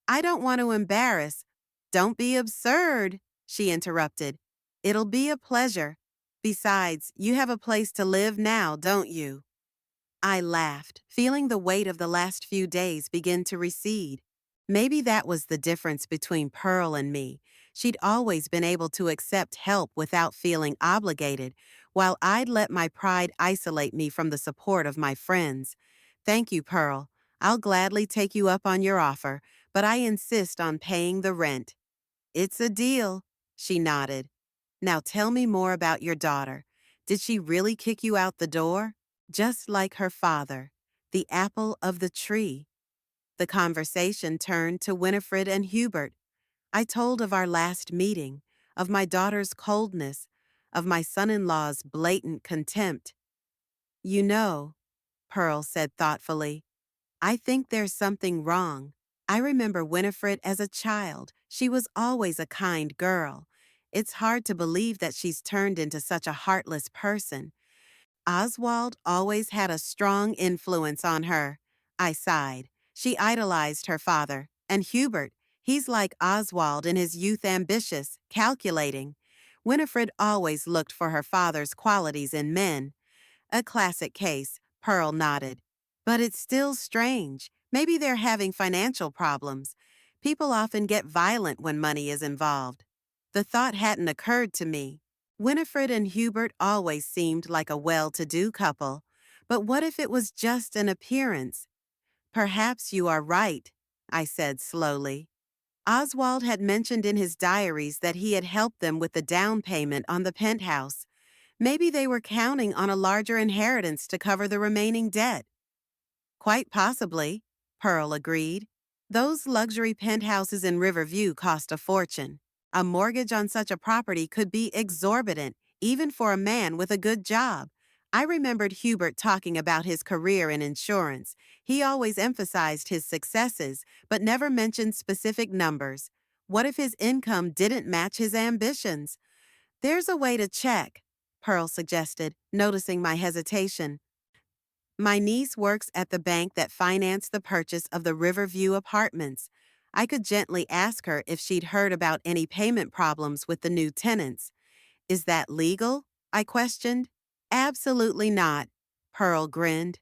I don't want to embarrass. Don't be absurd, she interrupted. It'll be a pleasure. Besides, you have a place to live now, don't you? I laughed, feeling the weight of the last few days begin to recede. Maybe that was the difference between Pearl and me. She'd always been able to accept help without feeling obligated, while I'd let my pride isolate me from the support of my friends. Thank you, Pearl. I'll gladly take you up on your offer, but I insist on paying the rent. It's a deal, she nodded. Now tell me more about your daughter. Did she really kick you out the door? Just like her father, the apple of the tree. The conversation turned to Winifred and Hubert. I told of our last meeting, of my daughter's coldness, of my son-in-law's blatant contempt. You know, Pearl said thoughtfully, I think there's something wrong. I remember Winifred as a child. She was always a kind girl. It's hard to believe that she's turned into such a heartless person. Oswald always had a strong influence on her. I sighed. She idolized her father. And Hubert, he's like Oswald in his youth, ambitious, calculating. Winifred always looked for her father's qualities in men. A classic case, Pearl nodded. But it's still strange. Maybe they're having financial problems. People often get violent when money is involved. The thought hadn't occurred to me. Winifred and Hubert always seemed like a well-to-do couple. But what if it was just an appearance? Perhaps you are right, I said slowly. Oswald had mentioned in his diaries that he had helped them with the down payment on the penthouse. Maybe they were counting on a larger inheritance to cover the remaining debt. Quite possibly, Pearl agreed. Those luxury penthouses in Riverview cost a fortune. A mortgage on such a property could be exorbitant, even for a man with a good job. I remembered Hubert talking about his career in insurance. He always emphasized his successes, but never mentioned specific numbers. What if his income didn't match his ambitions? There's a way to check, Pearl suggested, noticing my hesitation. My niece works at the bank that financed the purchase of the Riverview apartments. I could gently ask her if she'd heard about any payment problems with the new tenants. Is that legal? I questioned. Absolutely not, Pearl grinned.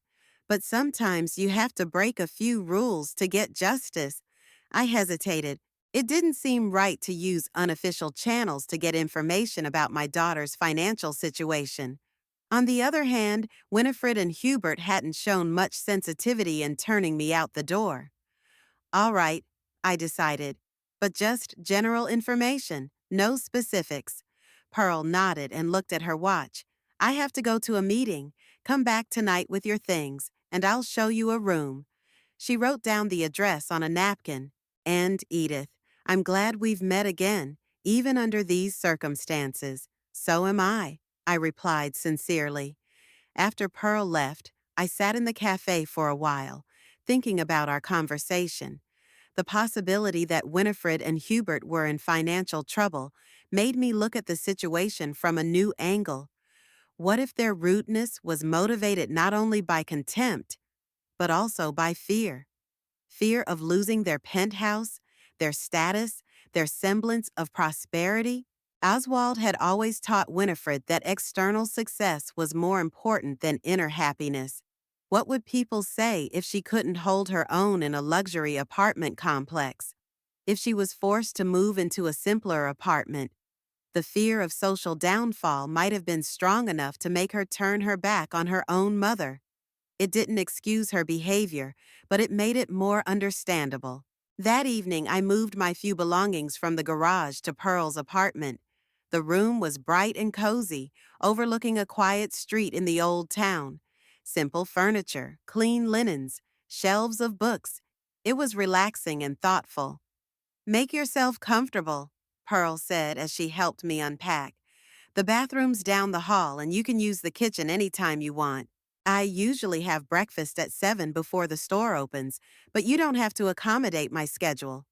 But sometimes you have to break a few rules to get justice. I hesitated. It didn't seem right to use unofficial channels to get information about my daughter's financial situation. On the other hand, Winifred and Hubert hadn't shown much sensitivity in turning me out the door. All right, I decided, but just general information, no specifics. Pearl nodded and looked at her watch. I have to go to a meeting. Come back tonight with your things, and I'll show you a room." She wrote down the address on a napkin. "And, Edith, I'm glad we've met again, even under these circumstances." "So am I replied sincerely. After Pearl left, I sat in the cafe for a while, thinking about our conversation. The possibility that Winifred and Hubert were in financial trouble made me look at the situation from a new angle. What if their rudeness was motivated not only by contempt, but also by fear? Fear of losing their penthouse, their status, their semblance of prosperity? Oswald had always taught Winifred that external success was more important than inner happiness. What would people say if she couldn't hold her own in a luxury apartment complex? If she was forced to move into a simpler apartment? The fear of social downfall might have been strong enough to make her turn her back on her own mother. It didn't excuse her behavior, but it made it more understandable. That evening, I moved my few belongings from the garage to Pearl's apartment. The room was bright and cozy, overlooking a quiet street in the old town. Simple furniture, clean linens, shelves of books. It was relaxing and thoughtful. "Make yourself comfortable," Pearl said as she helped me unpack. "The bathroom's down the hall and you can use the kitchen anytime you want. I usually have breakfast at 7 before the store opens, but you don't have to accommodate my schedule."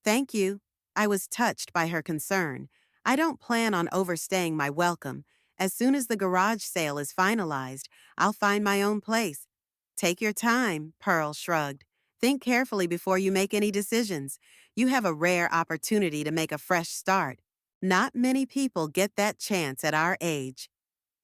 "Thank you." I was touched by her concern. "I don't plan on overstaying my welcome. As soon as the garage sale is finalized, I'll find my own place." "Take your time," Pearl shrugged. "Think carefully before you make any decisions. You have a rare opportunity to make a fresh start. Not many people get that chance at our age."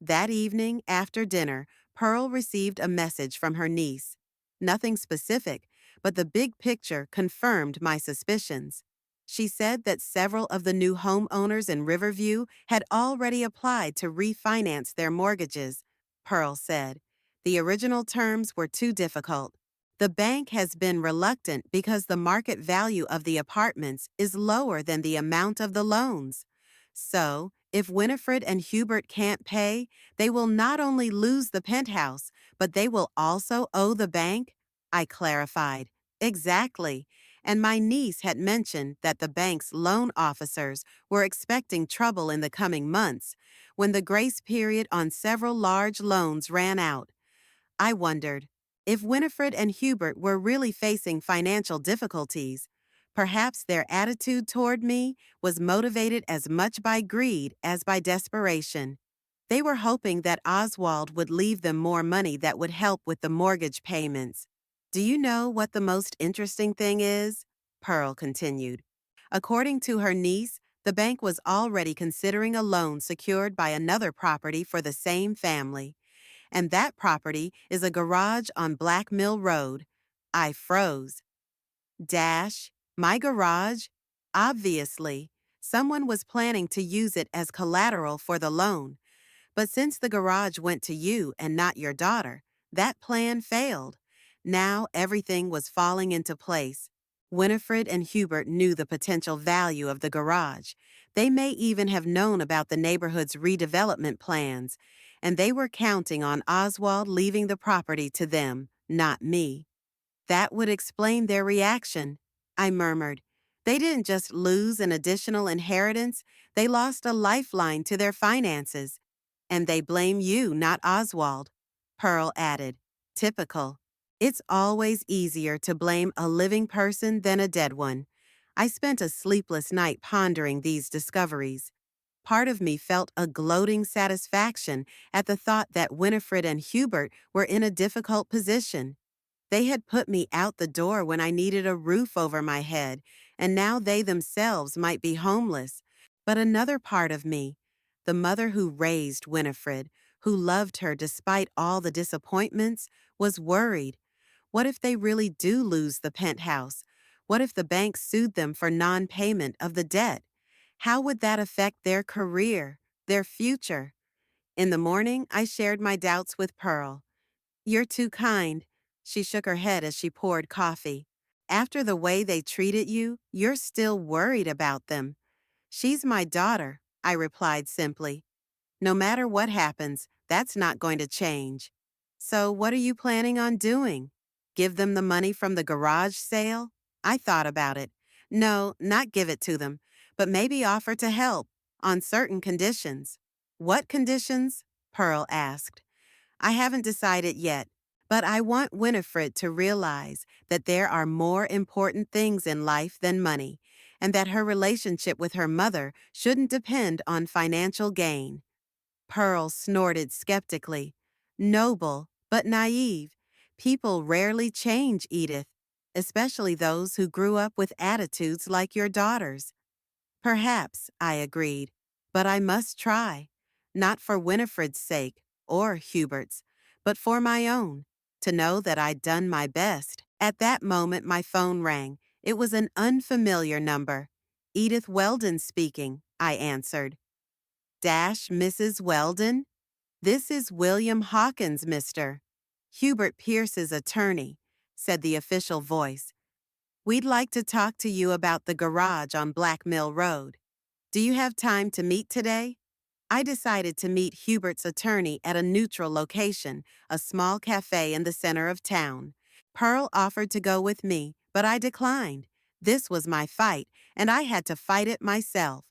That evening, after dinner, Pearl received a message from her niece. Nothing specific, but the big picture confirmed my suspicions. She said that several of the new homeowners in Riverview had already applied to refinance their mortgages. Pearl said the original terms were too difficult. The bank has been reluctant because the market value of the apartments is lower than the amount of the loans. So, if Winifred and Hubert can't pay, they will not only lose the penthouse, but they will also owe the bank? I clarified. Exactly. And my niece had mentioned that the bank's loan officers were expecting trouble in the coming months, when the grace period on several large loans ran out. I wondered, if Winifred and Hubert were really facing financial difficulties, perhaps their attitude toward me was motivated as much by greed as by desperation. They were hoping that Oswald would leave them more money that would help with the mortgage payments. "Do you know what the most interesting thing is?" Pearl continued. According to her niece, the bank was already considering a loan secured by another property for the same family. And that property is a garage on Black Mill Road. I froze. My garage? Obviously, someone was planning to use it as collateral for the loan. But since the garage went to you and not your daughter, that plan failed. Now everything was falling into place. Winifred and Hubert knew the potential value of the garage. They may even have known about the neighborhood's redevelopment plans, and they were counting on Oswald leaving the property to them, not me. That would explain their reaction, I murmured. They didn't just lose an additional inheritance, they lost a lifeline to their finances. And they blame you, not Oswald, Pearl added. Typical. It's always easier to blame a living person than a dead one. I spent a sleepless night pondering these discoveries. Part of me felt a gloating satisfaction at the thought that Winifred and Hubert were in a difficult position. They had put me out the door when I needed a roof over my head, and now they themselves might be homeless. But another part of me, the mother who raised Winifred, who loved her despite all the disappointments, was worried. What if they really do lose the penthouse? What if the bank sued them for non-payment of the debt? How would that affect their career, their future? In the morning, I shared my doubts with Pearl. "You're too kind." She shook her head as she poured coffee. "After the way they treated you, you're still worried about them." "She's my daughter," I replied simply. "No matter what happens, that's not going to change." So, what are you planning on doing? Give them the money from the garage sale? I thought about it. No, not give it to them, but maybe offer to help on certain conditions. What conditions? Pearl asked. I haven't decided yet, but I want Winifred to realize that there are more important things in life than money, and that her relationship with her mother shouldn't depend on financial gain. Pearl snorted skeptically. Noble, but naive. People rarely change, Edith, especially those who grew up with attitudes like your daughter's. Perhaps, I agreed, but I must try. Not for Winifred's sake, or Hubert's, but for my own, to know that I'd done my best. At that moment, my phone rang. It was an unfamiliar number. Edith Weldon speaking, I answered. Dash Mrs. Weldon? This is William Hawkins, Mr. Hubert Pierce's attorney, said the official voice. We'd like to talk to you about the garage on Black Mill Road. Do you have time to meet today? I decided to meet Hubert's attorney at a neutral location, a small cafe in the center of town. Pearl offered to go with me, but I declined. This was my fight, and I had to fight it myself.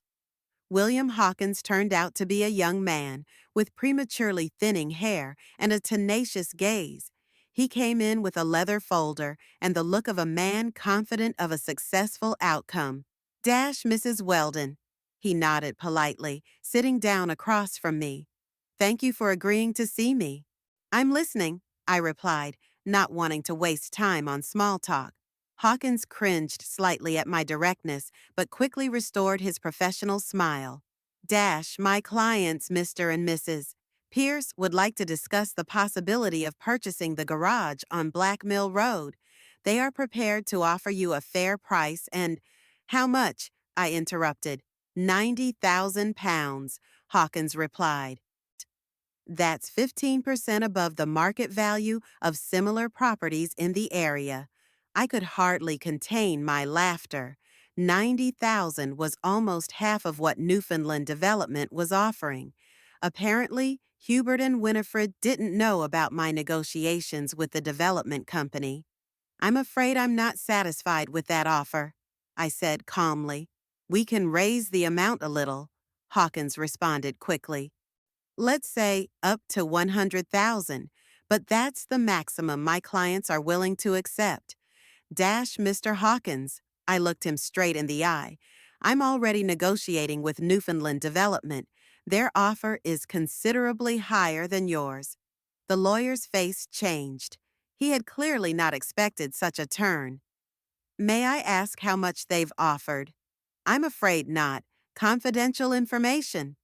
William Hawkins turned out to be a young man with prematurely thinning hair and a tenacious gaze. He came in with a leather folder and the look of a man confident of a successful outcome. Dash Mrs. Weldon. He nodded politely, sitting down across from me. Thank you for agreeing to see me. I'm listening, I replied, not wanting to waste time on small talk. Hawkins cringed slightly at my directness, but quickly restored his professional smile. Dash, my clients, Mr. and Mrs. Pierce would like to discuss the possibility of purchasing the garage on Black Mill Road. They are prepared to offer you a fair price and— How much? I interrupted. £90,000, Hawkins replied. That's 15% above the market value of similar properties in the area. I could hardly contain my laughter. 90,000 was almost half of what Newfoundland Development was offering. Apparently, Hubert and Winifred didn't know about my negotiations with the development company. I'm afraid I'm not satisfied with that offer, I said calmly. We can raise the amount a little, Hawkins responded quickly. Let's say up to 100,000, but that's the maximum my clients are willing to accept. Dash Mr. Hawkins. I looked him straight in the eye. I'm already negotiating with Newfoundland Development. Their offer is considerably higher than yours. The lawyer's face changed. He had clearly not expected such a turn. May I ask how much they've offered? I'm afraid not. Confidential information.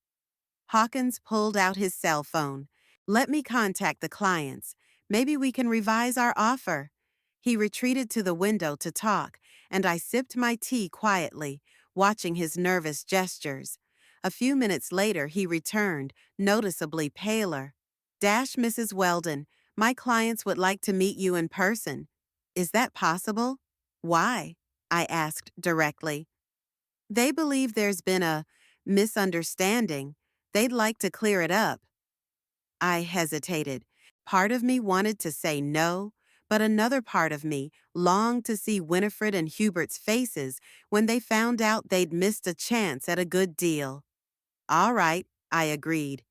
Hawkins pulled out his cell phone. Let me contact the clients. Maybe we can revise our offer. He retreated to the window to talk, and I sipped my tea quietly, watching his nervous gestures. A few minutes later, he returned, noticeably paler. Dash Mrs. Weldon, my clients would like to meet you in person. Is that possible? Why? I asked directly. They believe there's been a misunderstanding. They'd like to clear it up. I hesitated. Part of me wanted to say no, but another part of me longed to see Winifred and Hubert's faces when they found out they'd missed a chance at a good deal. All right, I agreed.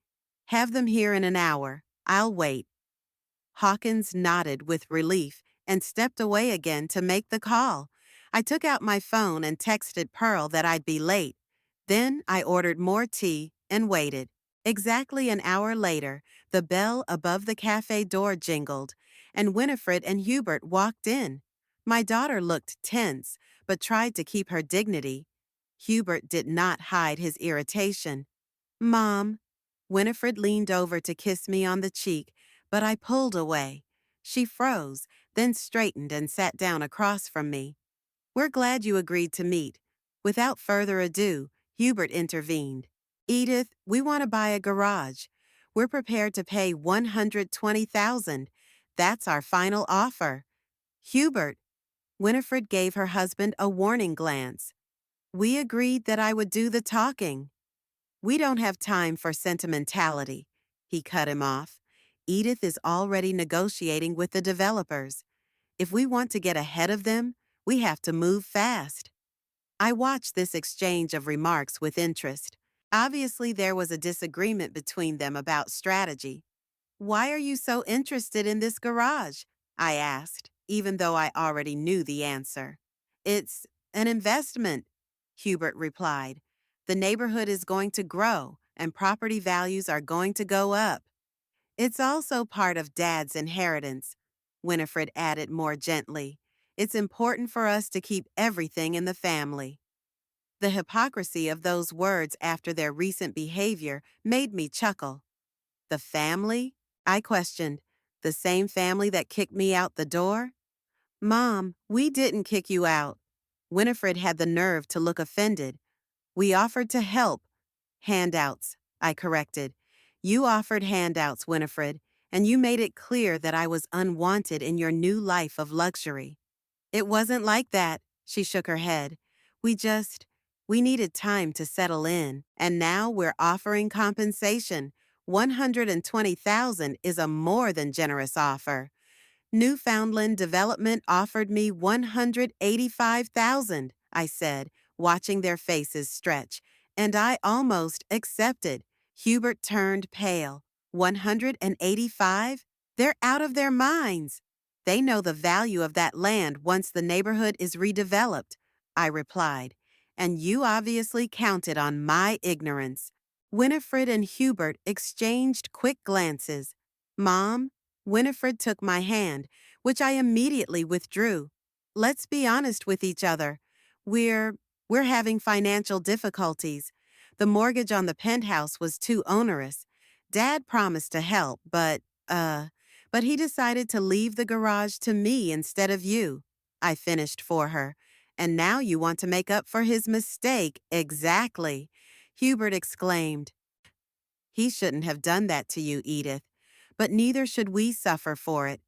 Have them here in an hour. I'll wait. Hawkins nodded with relief and stepped away again to make the call. I took out my phone and texted Pearl that I'd be late. Then I ordered more tea and waited. Exactly an hour later, the bell above the cafe door jingled, and Winifred and Hubert walked in. My daughter looked tense, but tried to keep her dignity. Hubert did not hide his irritation. Mom. Winifred leaned over to kiss me on the cheek, but I pulled away. She froze, then straightened and sat down across from me. We're glad you agreed to meet. Without further ado, Hubert intervened. Edith, we want to buy a garage. We're prepared to pay $120,000. That's our final offer. Hubert. Winifred gave her husband a warning glance. We agreed that I would do the talking. We don't have time for sentimentality. He cut him off. Edith is already negotiating with the developers. If we want to get ahead of them, we have to move fast. I watched this exchange of remarks with interest. Obviously, there was a disagreement between them about strategy. Why are you so interested in this garage? I asked, even though I already knew the answer. It's an investment, Hubert replied. The neighborhood is going to grow, and property values are going to go up. It's also part of Dad's inheritance, Winifred added more gently. It's important for us to keep everything in the family. The hypocrisy of those words after their recent behavior made me chuckle. The family? I questioned. The same family that kicked me out the door? Mom, we didn't kick you out. Winifred had the nerve to look offended. We offered to help. Handouts, I corrected. You offered handouts, Winifred, and you made it clear that I was unwanted in your new life of luxury. It wasn't like that, she shook her head. We needed time to settle in, and now we're offering compensation. 120,000 is a more than generous offer. Newfoundland Development offered me 185,000, I said, watching their faces stretch, and I almost accepted. Hubert turned pale. 185? They're out of their minds. They know the value of that land once the neighborhood is redeveloped, I replied, and you obviously counted on my ignorance. Winifred and Hubert exchanged quick glances. Mom, Winifred took my hand, which I immediately withdrew. Let's be honest with each other. We're having financial difficulties. The mortgage on the penthouse was too onerous. Dad promised to help, but he decided to leave the garage to me instead of you. I finished for her. And now you want to make up for his mistake. Exactly. Hubert exclaimed. He shouldn't have done that to you, Edith. But neither should we suffer for it.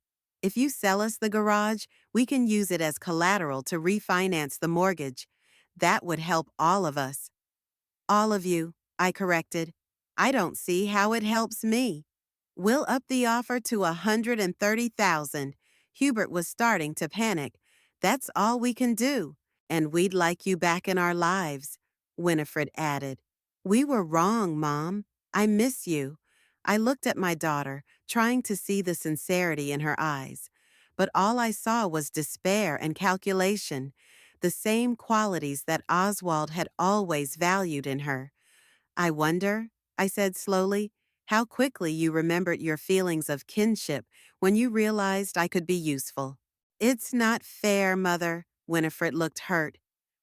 If you sell us the garage, we can use it as collateral to refinance the mortgage. That would help all of us. All of you, I corrected. I don't see how it helps me. We'll up the offer to 130,000. Hubert was starting to panic. That's all we can do. And we'd like you back in our lives, Winifred added. We were wrong, Mom. I miss you. I looked at my daughter, trying to see the sincerity in her eyes. But all I saw was despair and calculation, the same qualities that Oswald had always valued in her. I wonder, I said slowly, how quickly you remembered your feelings of kinship when you realized I could be useful. It's not fair, Mother. Winifred looked hurt.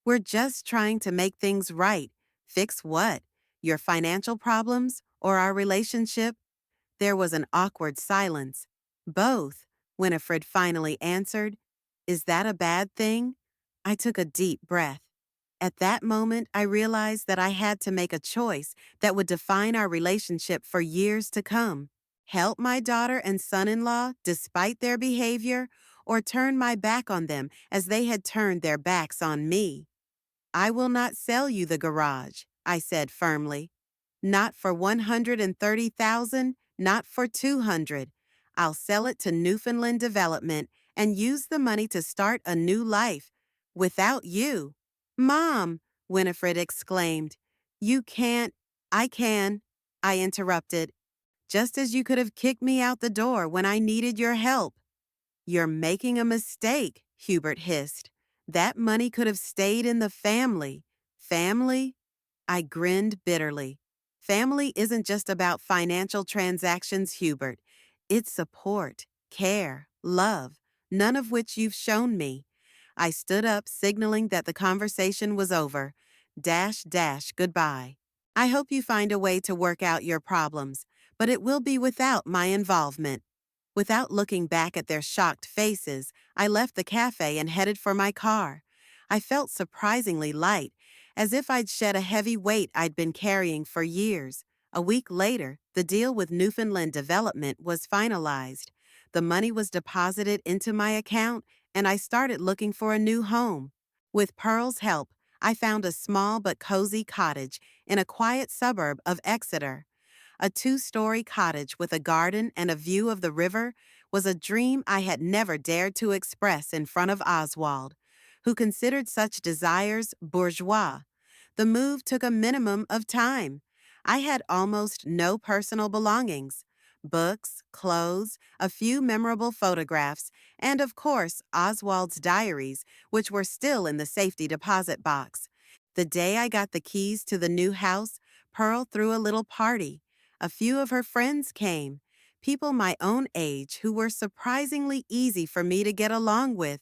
We're just trying to make things right. Fix what? Your financial problems or our relationship? There was an awkward silence. Both, Winifred finally answered. Is that a bad thing? I took a deep breath. At that moment, I realized that I had to make a choice that would define our relationship for years to come. Help my daughter and son-in-law despite their behavior, or turn my back on them as they had turned their backs on me. I will not sell you the garage, I said firmly. Not for 130,000, not for 200. I'll sell it to Newfoundland Development and use the money to start a new life. Without you. Mom, Winifred exclaimed. You can't. I can, I interrupted. Just as you could have kicked me out the door when I needed your help. You're making a mistake, Hubert hissed. That money could have stayed in the family. Family? I grinned bitterly. Family isn't just about financial transactions, Hubert. It's support, care, love, none of which you've shown me. I stood up, signaling that the conversation was over. Goodbye. I hope you find a way to work out your problems, but it will be without my involvement. Without looking back at their shocked faces, I left the cafe and headed for my car. I felt surprisingly light, as if I'd shed a heavy weight I'd been carrying for years. A week later, the deal with Newfoundland Development was finalized. The money was deposited into my account, and I started looking for a new home. With Pearl's help, I found a small but cozy cottage in a quiet suburb of Exeter. A two-story cottage with a garden and a view of the river was a dream I had never dared to express in front of Oswald, who considered such desires bourgeois. The move took a minimum of time. I had almost no personal belongings: books, clothes, a few memorable photographs, and of course, Oswald's diaries, which were still in the safety deposit box. The day I got the keys to the new house, Pearl threw a little party. A few of her friends came, people my own age who were surprisingly easy for me to get along with.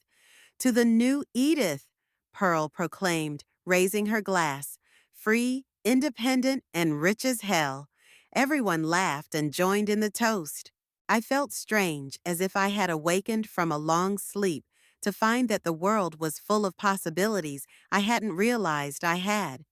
"To the new Edith," Pearl proclaimed, raising her glass. "Free, independent, and rich as hell." Everyone laughed and joined in the toast. I felt strange, as if I had awakened from a long sleep to find that the world was full of possibilities I hadn't realized I had.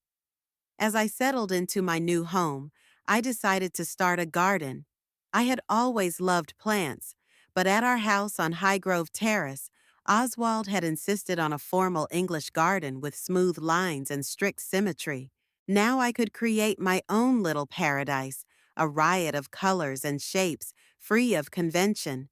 As I settled into my new home, I decided to start a garden. I had always loved plants, but at our house on Highgrove Terrace, Oswald had insisted on a formal English garden with smooth lines and strict symmetry. Now I could create my own little paradise, a riot of colors and shapes, free of convention.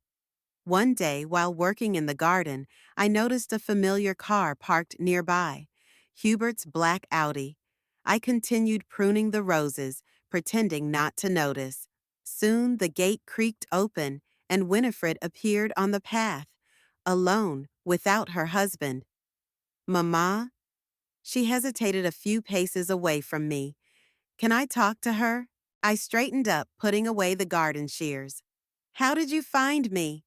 One day, while working in the garden, I noticed a familiar car parked nearby, Hubert's black Audi. I continued pruning the roses, pretending not to notice. Soon the gate creaked open, and Winifred appeared on the path, alone, without her husband. "Mama?" She hesitated a few paces away from me. "Can I talk to her?" I straightened up, putting away the garden shears. "How did you find me?"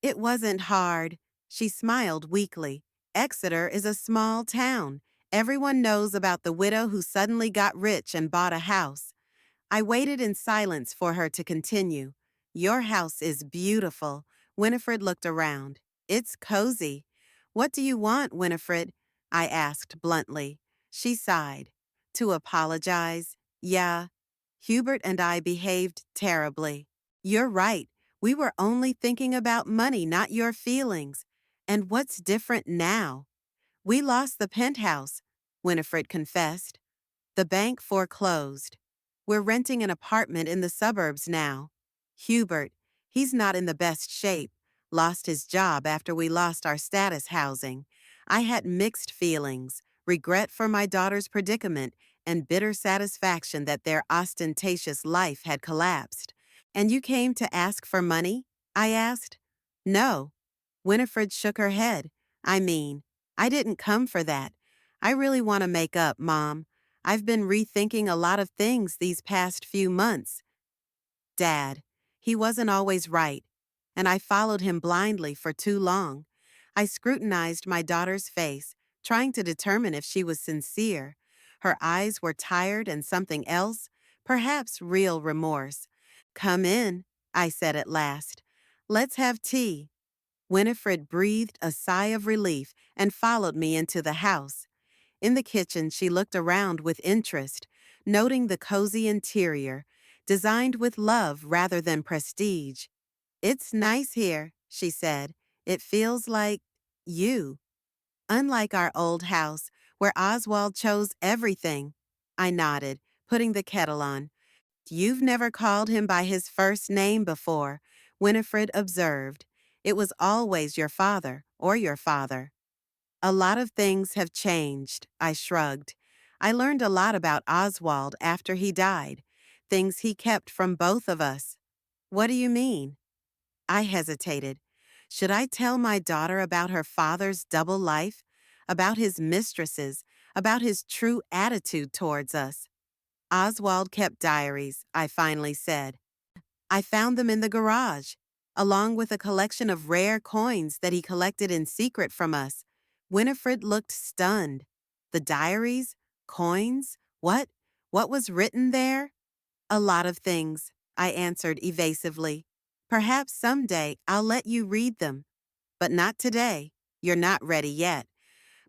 "It wasn't hard." She smiled weakly. "Exeter is a small town. Everyone knows about the widow who suddenly got rich and bought a house." I waited in silence for her to continue. "Your house is beautiful." Winifred looked around. "It's cozy." "What do you want, Winifred?" I asked bluntly. She sighed. "To apologize? Yeah. Hubert and I behaved terribly." "You're right. We were only thinking about money, not your feelings." "And what's different now?" "We lost the penthouse," Winifred confessed. "The bank foreclosed. We're renting an apartment in the suburbs now. Hubert, he's not in the best shape, lost his job after we lost our status housing." I had mixed feelings: regret for my daughter's predicament and bitter satisfaction that their ostentatious life had collapsed. "And you came to ask for money?" I asked. "No." Winifred shook her head. "I mean, I didn't come for that. I really want to make up, Mom. I've been rethinking a lot of things these past few months. Dad, he wasn't always right, and I followed him blindly for too long." I scrutinized my daughter's face, trying to determine if she was sincere. Her eyes were tired and something else, perhaps real remorse. "Come in," I said at last. "Let's have tea." Winifred breathed a sigh of relief and followed me into the house. In the kitchen, she looked around with interest, noting the cozy interior, designed with love rather than prestige. "It's nice here," she said. "It feels like you." "Unlike our old house, where Oswald chose everything." I nodded, putting the kettle on. "You've never called him by his first name before," Winifred observed. "It was always your father or your father." "A lot of things have changed," I shrugged. "I learned a lot about Oswald after he died, things he kept from both of us." "What do you mean?" I hesitated. Should I tell my daughter about her father's double life, about his mistresses, about his true attitude towards us? "Oswald kept diaries," I finally said. "I found them in the garage, along with a collection of rare coins that he collected in secret from us." Winifred looked stunned. "The diaries? Coins? What? What was written there?" "A lot of things," I answered evasively. "Perhaps someday I'll let you read them. But not today. You're not ready yet."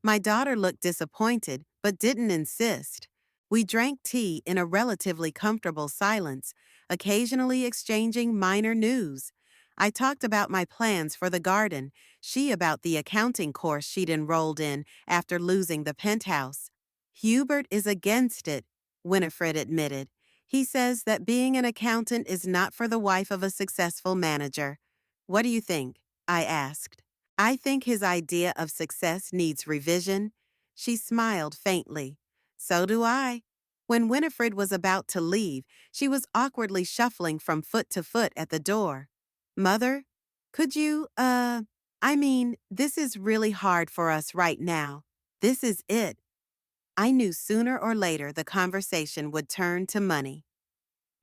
My daughter looked disappointed, but didn't insist. We drank tea in a relatively comfortable silence, occasionally exchanging minor news. I talked about my plans for the garden, she about the accounting course she'd enrolled in after losing the penthouse. "Hubert is against it," Winifred admitted. He says that being an accountant is not for the wife of a successful manager. What do you think? I asked. I think his idea of success needs revision. She smiled faintly. So do I. When Winifred was about to leave, she was awkwardly shuffling from foot to foot at the door. Mother, could you, this is really hard for us right now. This is it. I knew sooner or later the conversation would turn to money.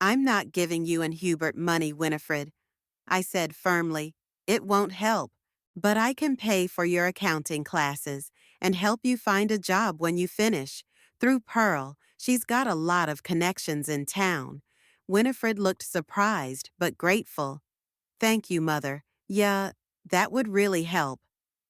I'm not giving you and Hubert money, Winifred, I said firmly. It won't help. But I can pay for your accounting classes and help you find a job when you finish. Through Pearl, she's got a lot of connections in town. Winifred looked surprised but grateful. Thank you, Mother. Yeah, that would really help.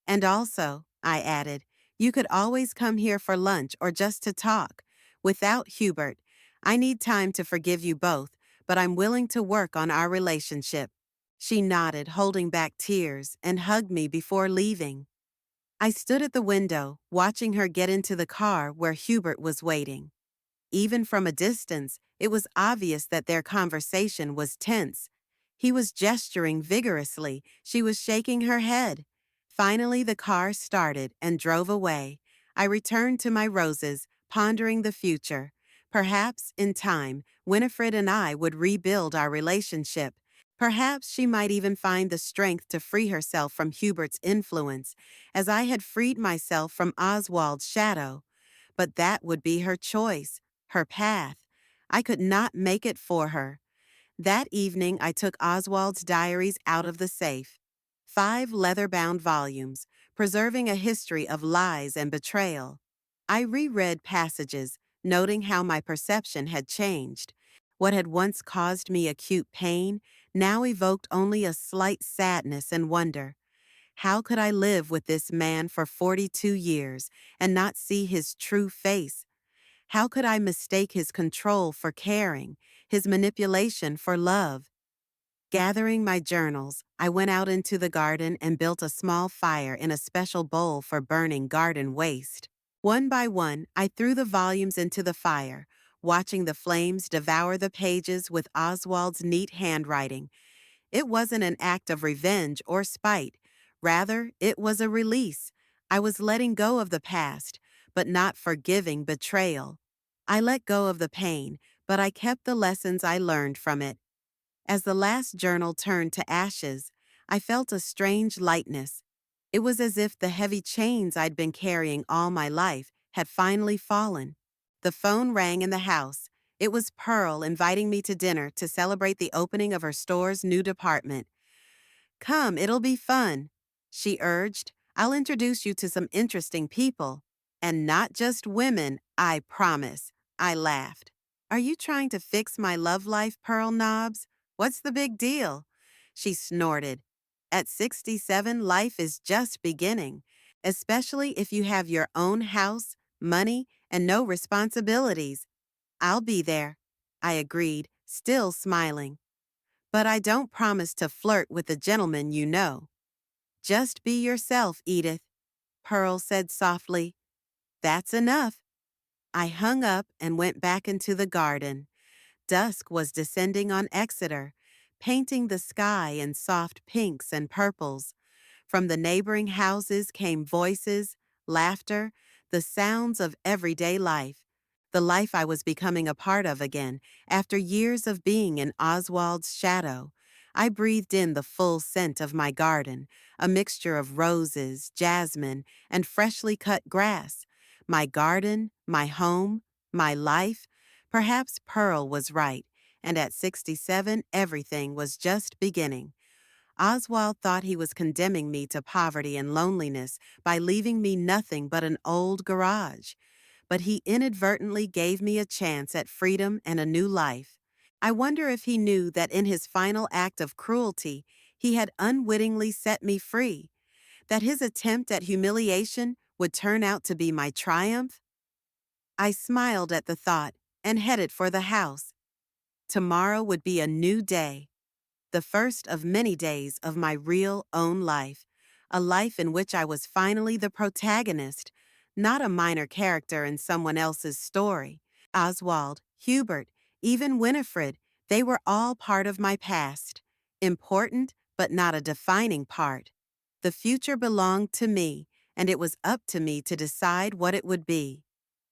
And also, I added, you could always come here for lunch or just to talk. Without Hubert, I need time to forgive you both, but I'm willing to work on our relationship. She nodded, holding back tears, and hugged me before leaving. I stood at the window, watching her get into the car where Hubert was waiting. Even from a distance, it was obvious that their conversation was tense. He was gesturing vigorously. She was shaking her head. Finally, the car started and drove away. I returned to my roses, pondering the future. Perhaps, in time, Winifred and I would rebuild our relationship. Perhaps she might even find the strength to free herself from Hubert's influence, as I had freed myself from Oswald's shadow. But that would be her choice, her path. I could not make it for her. That evening, I took Oswald's diaries out of the safe. 5 leather-bound volumes, preserving a history of lies and betrayal. I reread passages, noting how my perception had changed. What had once caused me acute pain now evoked only a slight sadness and wonder. How could I live with this man for 42 years and not see his true face? How could I mistake his control for caring, his manipulation for love? Gathering my journals, I went out into the garden and built a small fire in a special bowl for burning garden waste. One by one, I threw the volumes into the fire, watching the flames devour the pages with Oswald's neat handwriting. It wasn't an act of revenge or spite. Rather, it was a release. I was letting go of the past, but not forgiving betrayal. I let go of the pain, but I kept the lessons I learned from it. As the last journal turned to ashes, I felt a strange lightness. It was as if the heavy chains I'd been carrying all my life had finally fallen. The phone rang in the house. It was Pearl inviting me to dinner to celebrate the opening of her store's new department. Come, it'll be fun, she urged. I'll introduce you to some interesting people. And not just women, I promise. I laughed. Are you trying to fix my love life, Pearl Knobs? What's the big deal? She snorted. At 67, life is just beginning, especially if you have your own house, money, and no responsibilities. I'll be there, I agreed, still smiling. But I don't promise to flirt with the gentleman you know. Just be yourself, Edith, Pearl said softly. That's enough. I hung up and went back into the garden. Dusk was descending on Exeter, painting the sky in soft pinks and purples. From the neighboring houses came voices, laughter, the sounds of everyday life. The life I was becoming a part of again, after years of being in Oswald's shadow. I breathed in the full scent of my garden, a mixture of roses, jasmine, and freshly cut grass. My garden, my home, my life. Perhaps Pearl was right, and at 67, everything was just beginning. Oswald thought he was condemning me to poverty and loneliness by leaving me nothing but an old garage. But he inadvertently gave me a chance at freedom and a new life. I wonder if he knew that in his final act of cruelty, he had unwittingly set me free, that his attempt at humiliation would turn out to be my triumph? I smiled at the thought and headed for the house. Tomorrow would be a new day, the first of many days of my real own life, a life in which I was finally the protagonist, not a minor character in someone else's story. Oswald, Hubert, Even Winifred, they were all part of my past. Important, but not a defining part. The future belonged to me, and it was up to me to decide what it would be.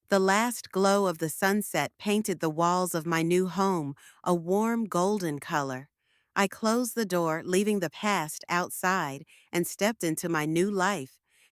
The last glow of the sunset painted the walls of my new home a warm golden color. I closed the door, leaving the past outside, and stepped into my new life,